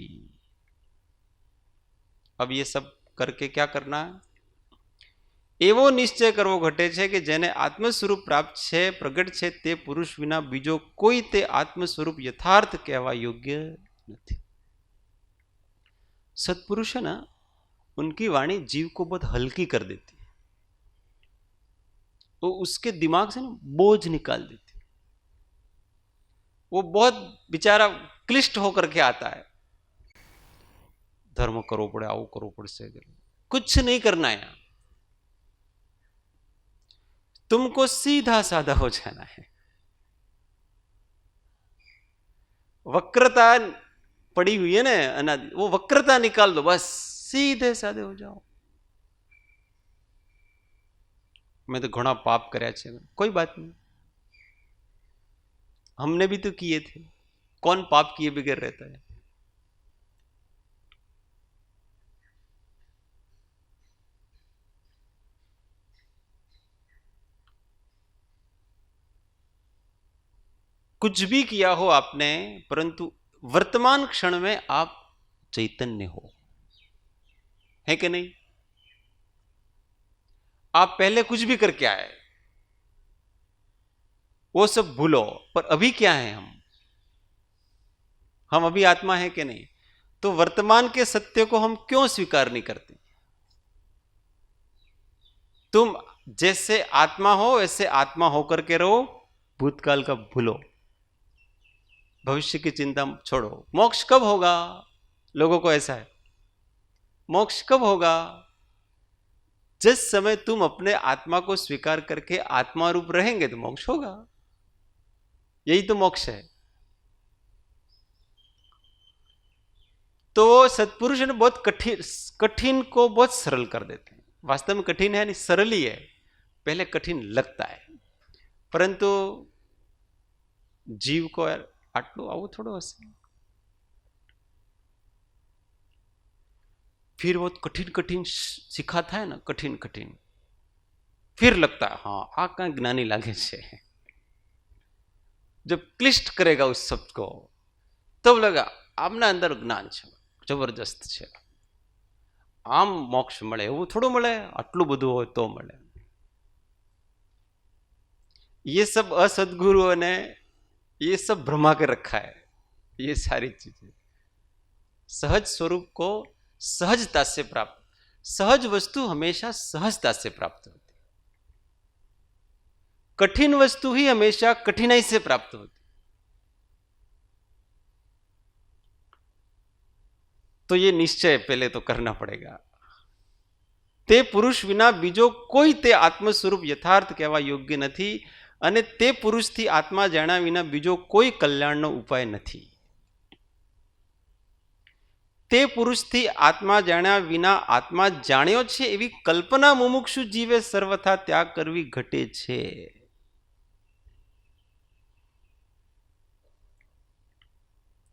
अब ये सब करके क्या करना? એવો નિશ્ચય કરવો ઘટે છે કે જેને આત્મ સ્વરૂપ પ્રાપ્ત છે, પ્રગટ છે, તે પુરુષ વિના બીજો કોઈ તે આત્મ સ્વરૂપ યથાર્થ કહેવા યોગ્ય નથી. सत्पुरुष है ना, उनकी वाणी जीव को बहुत हल्की कर देती है, वो उसके दिमाग से ना बोझ निकाल देती है. वो बहुत बेचारा क्लिष्ट होकर के आता है, धर्म करो पड़े, आओ करो पड़े से कुछ नहीं करना है यहां, तुमको सीधा साधा हो जाना है. वक्रता पड़ी हुई है ना अनादि, वो वक्रता निकाल दो, बस सीधे साधे हो जाओ. मैं तो घना पाप કર્યા છે, कोई बात नहीं, हमने भी तो किए थे. कौन पाप किए बगैर रहता है? कुछ भी किया हो आपने, परंतु वर्तमान क्षण में आप चैतन्य हो, है कि नहीं? आप पहले कुछ भी करके आए, वो सब भूलो, पर अभी क्या है हम अभी आत्मा है कि नहीं? तो वर्तमान के सत्य को हम क्यों स्वीकार नहीं करते? तुम जैसे आत्मा हो वैसे आत्मा होकर के रहो, भूतकाल का भूलो, भविष्य की चिंता छोड़ो. मोक्ष कब होगा? लोगों को ऐसा है, मोक्ष कब होगा? जिस समय तुम अपने आत्मा को स्वीकार करके आत्मा रूप रहेंगे तो मोक्ष होगा. यही तो मोक्ष है. तो सत्पुरुष ने बहुत कठिन को बहुत सरल कर देते हैं. वास्तव में कठिन है नहीं, सरल ही है. पहले कठिन लगता है, परंतु जीव को यार आटलो आओ थोड़ो हसे, फिर वो कठिन सिखाता है ना, कठिन फिर लगता है हाँ आ कहीं ज्ञानी लागे छे. जब क्लिष्ट करेगा उस शब्द को तब लगा आमना अंदर ज्ञान छे, जबरदस्त छे. आम मोक्ष मळे एवं थोड़ो मळे, आटलू बधुं होय तो मळे. ये सब असद्गुरुओं ने ये सब भ्रमा के रखा है. ये सारी चीजें सहज स्वरूप को सहजता से प्राप्त, सहज वस्तु हमेशा सहजता से प्राप्त होती, कठिन वस्तु ही हमेशा कठिनाई से प्राप्त होती. तो ये निश्चय पहले तो करना पड़ेगा. તે પુરુષ વિના બીજો કોઈ તે આત્મ સ્વરૂપ યથાર્થ કહેવા યોગ્ય નથી, અને તે પુરુષથી આત્મા જાણ્યા વિના બીજો કોઈ કલ્યાણનો ઉપાય નથી. તે પુરુષથી આત્મા જાણ્યા વિના આત્મા જાણ્યો છે એવી કલ્પના મુમુક્ષુ જીવે સર્વથા ત્યાગ કરવી ઘટે છે.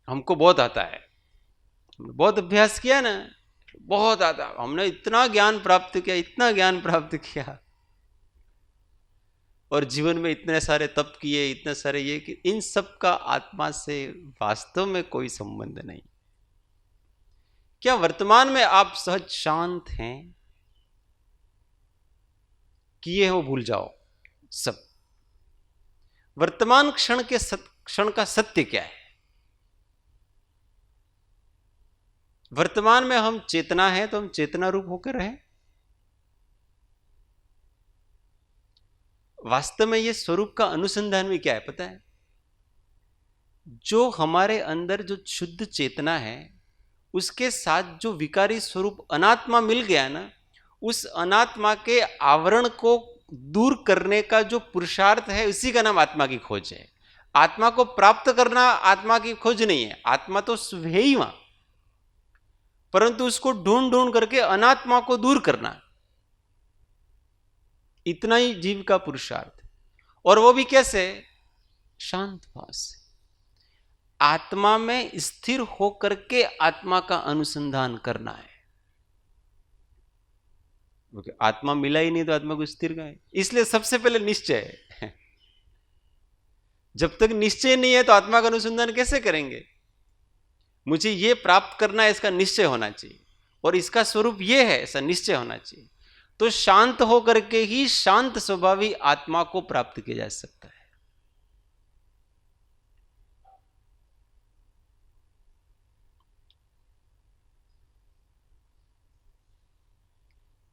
हमको बहुत आता है, बहुत अभ्यास किया ना, बहुत आता, हमने इतना ज्ञान प्राप्त किया, इतना ज्ञान प्राप्त किया, और जीवन में इतने सारे तप किए, इतने सारे ये कि इन सब का आत्मा से वास्तव में कोई संबंध नहीं. क्या वर्तमान में आप सहज शांत हैं? किए हो भूल जाओ सब। वर्तमान क्षण का सत्य क्या है? वर्तमान में हम चेतना है तो हम चेतना रूप होकर रहें। वास्तव में ये स्वरूप का अनुसंधान भी क्या है पता है? जो हमारे अंदर जो शुद्ध चेतना है उसके साथ जो विकारी स्वरूप अनात्मा मिल गया ना, उस अनात्मा के आवरण को दूर करने का जो पुरुषार्थ है उसी का नाम आत्मा की खोज है। आत्मा को प्राप्त करना आत्मा की खोज नहीं है, आत्मा तो है ही वहां, परंतु उसको ढूंढ ढूंढ करके अनात्मा को दूर करना, इतना ही जीव का पुरुषार्थ। और वो भी कैसे? शांत भाव से, आत्मा में स्थिर होकर के आत्मा का अनुसंधान करना है। क्योंकि आत्मा मिला ही नहीं तो आत्मा को स्थिर का है, इसलिए सबसे पहले निश्चय है। जब तक निश्चय नहीं है तो आत्मा का अनुसंधान कैसे करेंगे? मुझे यह प्राप्त करना है, इसका निश्चय होना चाहिए, और इसका स्वरूप यह है, ऐसा निश्चय होना चाहिए। तो शांत होकर के ही शांत स्वभावी आत्मा को प्राप्त किया जा सकता है।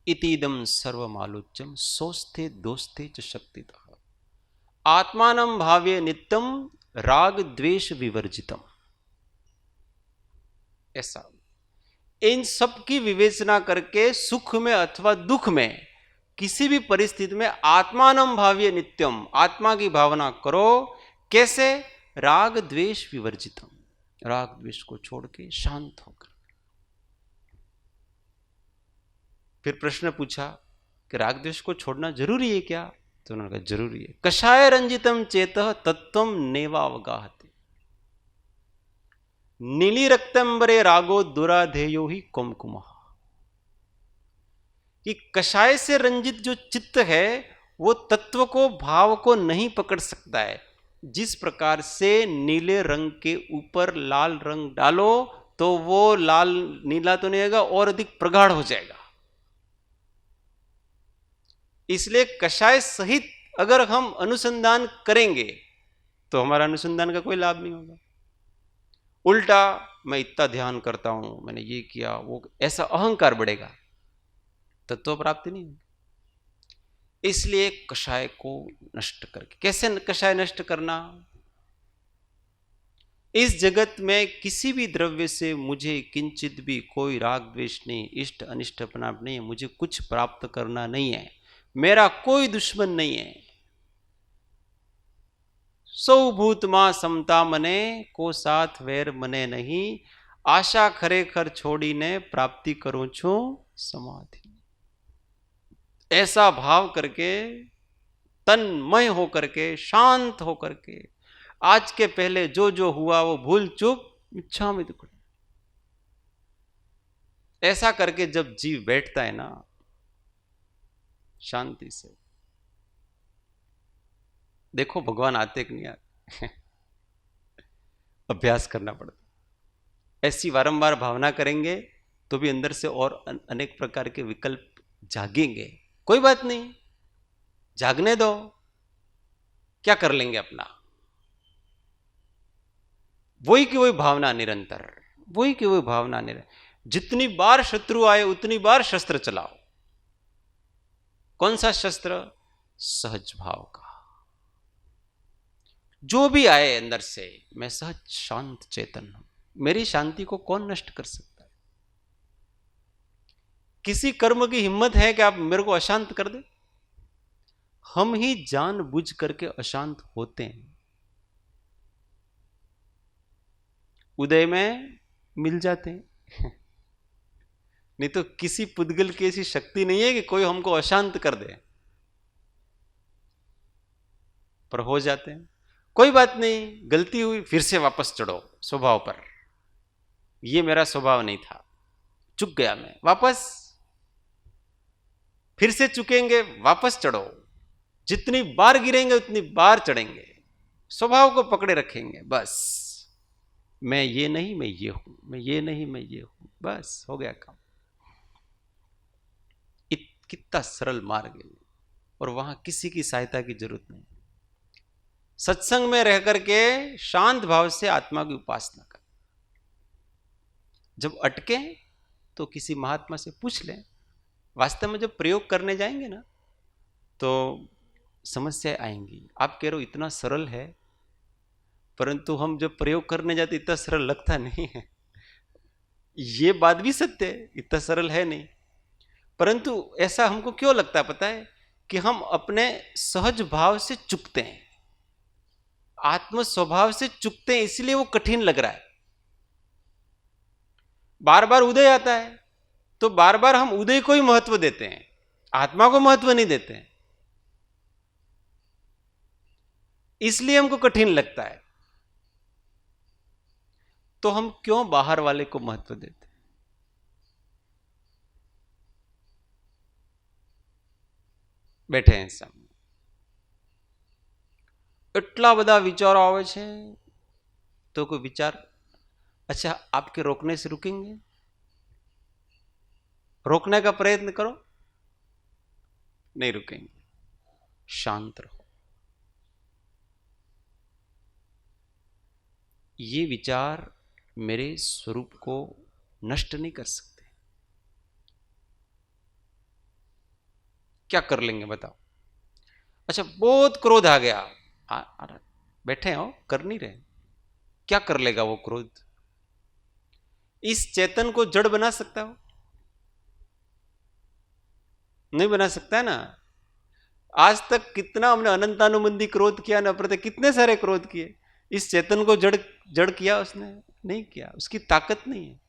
इतीदम सर्वमालोच्यम सोस्ते दोस्ते च शक्तितः आत्मानं भाव्य नित्यम राग द्वेष विवर्जितम। ऐसा इन सब की विवेचना करके सुख में अथवा दुख में किसी भी परिस्थिति में आत्मानं भाव्य नित्यम, आत्मा की भावना करो। कैसे? राग द्वेष विवर्जितम, राग द्वेष को छोड़ के शांत होकर। फिर प्रश्न पूछा कि राग द्वेष को छोड़ना जरूरी है क्या? तो उन्होंने कहा जरूरी है। कषाय रंजितम चेतः तत्त्वं नेवावगाहते, नीली रक्तंबरे रागो दुराधेयो ही कुमकुमः। कि कषाय से रंजित जो चित्त है वो तत्व को, भाव को नहीं पकड़ सकता है। जिस प्रकार से नीले रंग के ऊपर लाल रंग डालो तो वो लाल नीला तो नहीं होगा, और अधिक प्रगाढ़ हो जाएगा। इसलिए कषाय सहित अगर हम अनुसंधान करेंगे तो हमारा अनुसंधान का कोई लाभ नहीं होगा। उल्टा, मैं इतना ध्यान करता हूं, मैंने ये किया वो, ऐसा अहंकार बढ़ेगा, तत्व प्राप्ति नहीं होगी। इसलिए कषाय को नष्ट करके, कैसे कषाय नष्ट करना? इस जगत में किसी भी द्रव्य से मुझे किंचित भी कोई राग द्वेष नहीं, इष्ट अनिष्ट अपना नहीं है, मुझे कुछ प्राप्त करना नहीं है, मेरा कोई दुश्मन नहीं है। सौ भूत मां समता मने, को साथ वेर मने नहीं, आशा खरेखर छोड़ी ने, प्राप्ति करूं छू समाधि। ऐसा भाव करके, तन्मय होकर के, शांत होकर के, आज के पहले जो जो हुआ वो भूल चूक इच्छा में दुख, ऐसा करके जब जीव बैठता है ना शांति से, देखो भगवान आते कि नहीं आते। अभ्यास करना पड़ता। ऐसी वारंवार भावना करेंगे तो भी अंदर से और अनेक प्रकार के विकल्प जागेंगे। कोई बात नहीं, जागने दो, क्या कर लेंगे अपना। वही की वही भावना निरंतर, वही की वही भावना निरंतर। जितनी बार शत्रु आए उतनी बार शस्त्र चलाओ। कौन सा शस्त्र? सहज भाव का। जो भी आए अंदर से, मैं सहज शांत चेतन हूं, मेरी शांति को कौन नष्ट कर सकता है? किसी कर्म की हिम्मत है कि आप मेरे को अशांत कर दे? हम ही जानबूझ करके अशांत होते हैं। उदय में मिल जाते हैं। नहीं तो किसी पुद्गल की ऐसी शक्ति नहीं है कि कोई हमको अशांत कर दे, पर हो जाते हैं। कोई बात नहीं, गलती हुई, फिर से वापस चढ़ो स्वभाव पर। ये मेरा स्वभाव नहीं था, चुक गया मैं, वापस फिर से चुकेंगे, वापस चढ़ो। जितनी बार गिरेंगे उतनी बार चढ़ेंगे, स्वभाव को पकड़े रखेंगे। बस मैं ये नहीं, मैं ये हूं, मैं ये नहीं, मैं ये हूं, बस हो गया काम। कितना सरल मार्ग है। और वहां किसी की सहायता की जरूरत नहीं। सत्संग में रह करके शांत भाव से आत्मा की उपासना कर। जब अटके तो किसी महात्मा से पूछ लें। वास्तव में जब प्रयोग करने जाएंगे ना तो समस्याएं आएंगी। आप कह रहे हो इतना सरल है, परंतु हम जब प्रयोग करने जाते इतना सरल लगता नहीं है। ये बात भी सत्य है, इतना सरल है नहीं। परंतु ऐसा हमको क्यों लगता है पता है? कि हम अपने सहज भाव से चुकते हैं, आत्म स्वभाव से चुकते हैं, इसलिए वो कठिन लग रहा है। बार बार उदय आता है तो बार बार हम उदय को ही महत्व देते हैं, आत्मा को महत्व नहीं देते हैं, इसलिए हमको कठिन लगता है। तो हम क्यों बाहर वाले को महत्व देते हैं? बैठे हैं सामने, એટલા બધા વિચારો આવે છે તો કોઈ વિચાર अच्छा आपके रोकने से रुकेंगे? रोकने का प्रयत्न करो, नहीं रुकेंगे। शांत रहो। ये विचार मेरे स्वरूप को नष्ट नहीं कर सकते। क्या कर लेंगे बताओ? अच्छा बहुत क्रोध आ गया, बैठे हो कर नहीं रहे, क्या कर लेगा वो क्रोध? इस चेतन को जड़ बना सकता हो? नहीं बना सकता है ना। आज तक कितना हमने अनंतानुबंधी क्रोध किया, न प्रति कितने सारे क्रोध किए। इस चेतन को जड़ जड़ किया उसने? नहीं किया, उसकी ताकत नहीं है।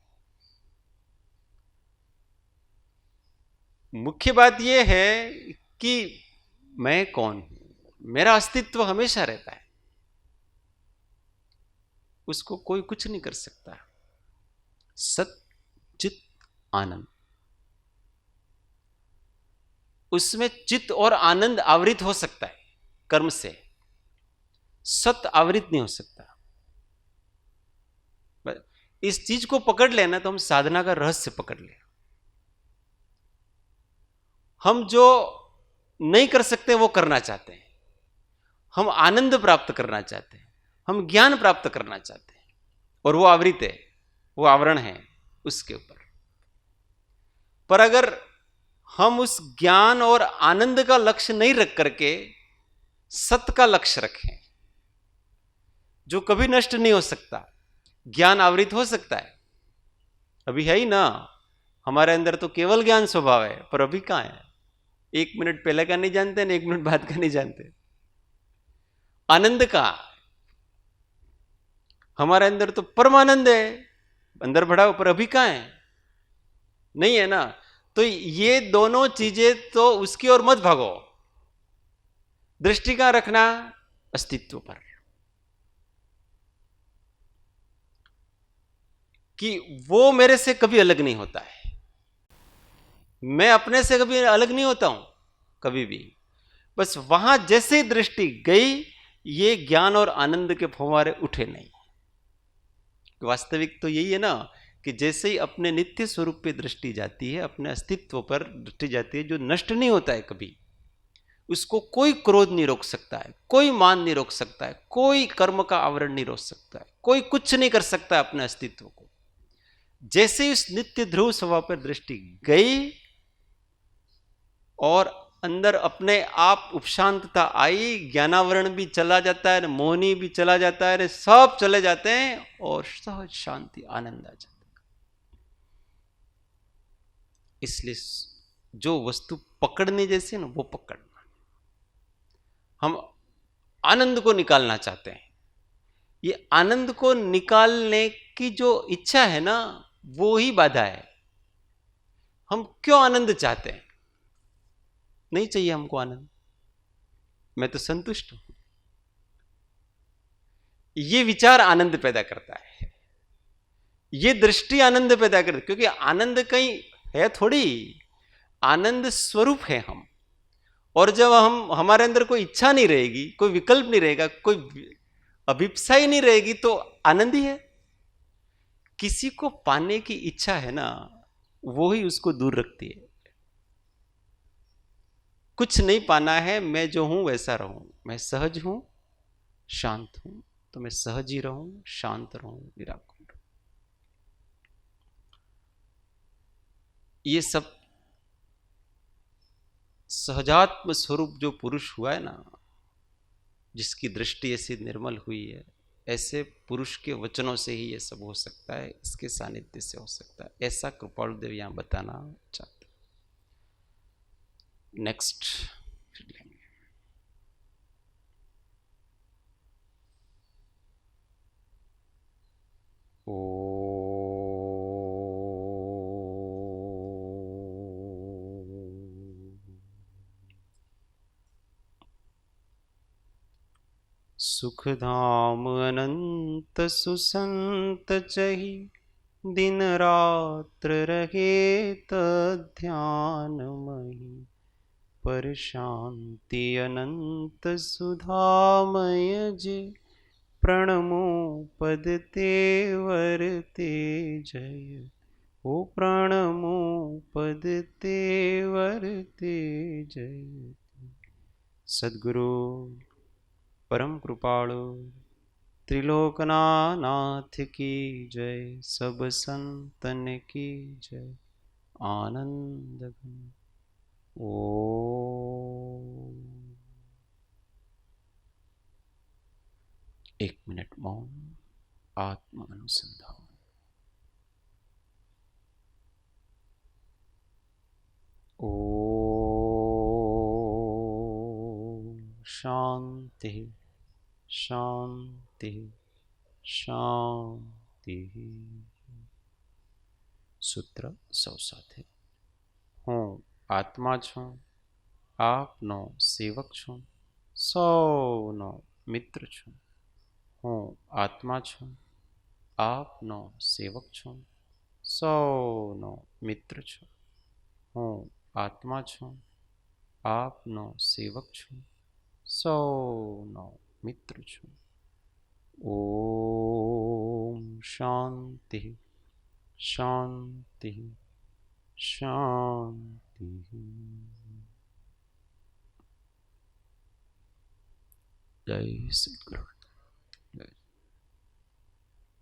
मुख्य बात यह है कि मैं कौन हूं, मेरा अस्तित्व हमेशा रहता है, उसको कोई कुछ नहीं कर सकता। सत चित आनंद, उसमें चित्त और आनंद आवृत हो सकता है कर्म से, सत आवृत नहीं हो सकता। इस चीज को पकड़ लेना तो हम साधना का रहस्य पकड़ ले। हम जो नहीं कर सकते वो करना चाहते हैं, हम आनंद प्राप्त करना चाहते हैं, हम ज्ञान प्राप्त करना चाहते हैं, और वो आवृत है, वो आवरण है उसके ऊपर। पर अगर हम उस ज्ञान और आनंद का लक्ष्य नहीं रख करके सत का लक्ष्य रखें, जो कभी नष्ट नहीं हो सकता, ज्ञान आवृत हो सकता है, अभी है ही ना हमारे अंदर तो केवल ज्ञान स्वभाव है, पर अभी कहां है? 1 मिनट पहले का नहीं जानते, 1 मिनट बाद का नहीं जानते। आनंद का हमारे अंदर तो परमानंद है, अंदर बढ़ा, पर अभी कहां है? नहीं है ना। तो ये दोनों चीजें तो उसकी ओर मत भागो, दृष्टि का रखना अस्तित्व पर, कि वो मेरे से कभी अलग नहीं होता है, मैं अपने से कभी अलग नहीं होता हूं कभी भी। बस वहां जैसे दृष्टि गई, ये ज्ञान और आनंद के फव्वारे उठे नहीं। वास्तविक तो यही है ना कि जैसे ही अपने नित्य स्वरूप पे दृष्टि जाती है, अपने अस्तित्व पर दृष्टि जाती है, जो नष्ट नहीं होता है कभी, उसको कोई क्रोध नहीं रोक सकता है, कोई मान नहीं रोक सकता है, कोई कर्म का आवरण नहीं रोक सकता है, कोई कुछ नहीं कर सकता अपने अस्तित्व को। जैसे ही उस नित्य ध्रुव स्वभाव पर दृष्टि गई और अंदर अपने आप उपशांतता आई, ज्ञानावरण भी चला जाता है, मोहनी भी चला जाता है, सब चले जाते हैं और सहज शांति आनंद आ जाता है। इसलिए जो वस्तु पकड़ने जैसे ना वो पकड़ना, हम आनंद को निकालना चाहते हैं। ये आनंद को निकालने की जो इच्छा है ना, वो ही बाधा है। हम क्यों आनंद चाहते हैं? नहीं चाहिए हमको आनंद, मैं तो संतुष्ट हूं। ये विचार आनंद पैदा करता है, ये दृष्टि आनंद पैदा करती, क्योंकि आनंद कहीं है थोड़ी, आनंद स्वरूप है हम। और जब हमारे अंदर कोई इच्छा नहीं रहेगी, कोई विकल्प नहीं रहेगा, कोई अभिप्सा ही नहीं रहेगी, तो आनंद ही है। किसी को पाने की इच्छा है ना, वो ही उसको दूर रखती है। कुछ नहीं पाना है, मैं जो हूं वैसा रहूं। मैं सहज हूं, शांत हूं, तो मैं सहज ही रहूं, शांत रहूं, निराकुल रहूं। ये सब सहजात्म स्वरूप जो पुरुष हुआ है ना, जिसकी दृष्टि ऐसी निर्मल हुई है, ऐसे पुरुष के वचनों से ही ये सब हो सकता है, इसके सानिध्य से हो सकता है, ऐसा कृपालुदेव यहां बताना चाहते। नेक्स्ट ओ सुखधाम अनंत सुसंत चही, दिन रात्र रहे ध्यानमयी, पर शांति अनंत सुधामय जे, प्रणमो पद तेवर ते जय। ओ प्रणमो पद तेवर ते जय। सद्गुरु परम कृपाळु त्रिलोकनाथ की जय। सब संतन की जय। आनंद घन। ओ 1 मिनट मौन, आत्म अनुसंधान। ओ शांति शांति शांति। सूत्र सौ साथे। हूँ आत्मा छूं, आपनो सेवक छूं, सौनो मित्र छूं। हूँ आत्मा छूं, आपनो सेवक छूं, सौनो मित्र छूं। हूँ आत्मा छूं, आपनो सेवक छूं, सौनो मित्र छूं। ओम शांति शांति शांति। जय सद्गुरु।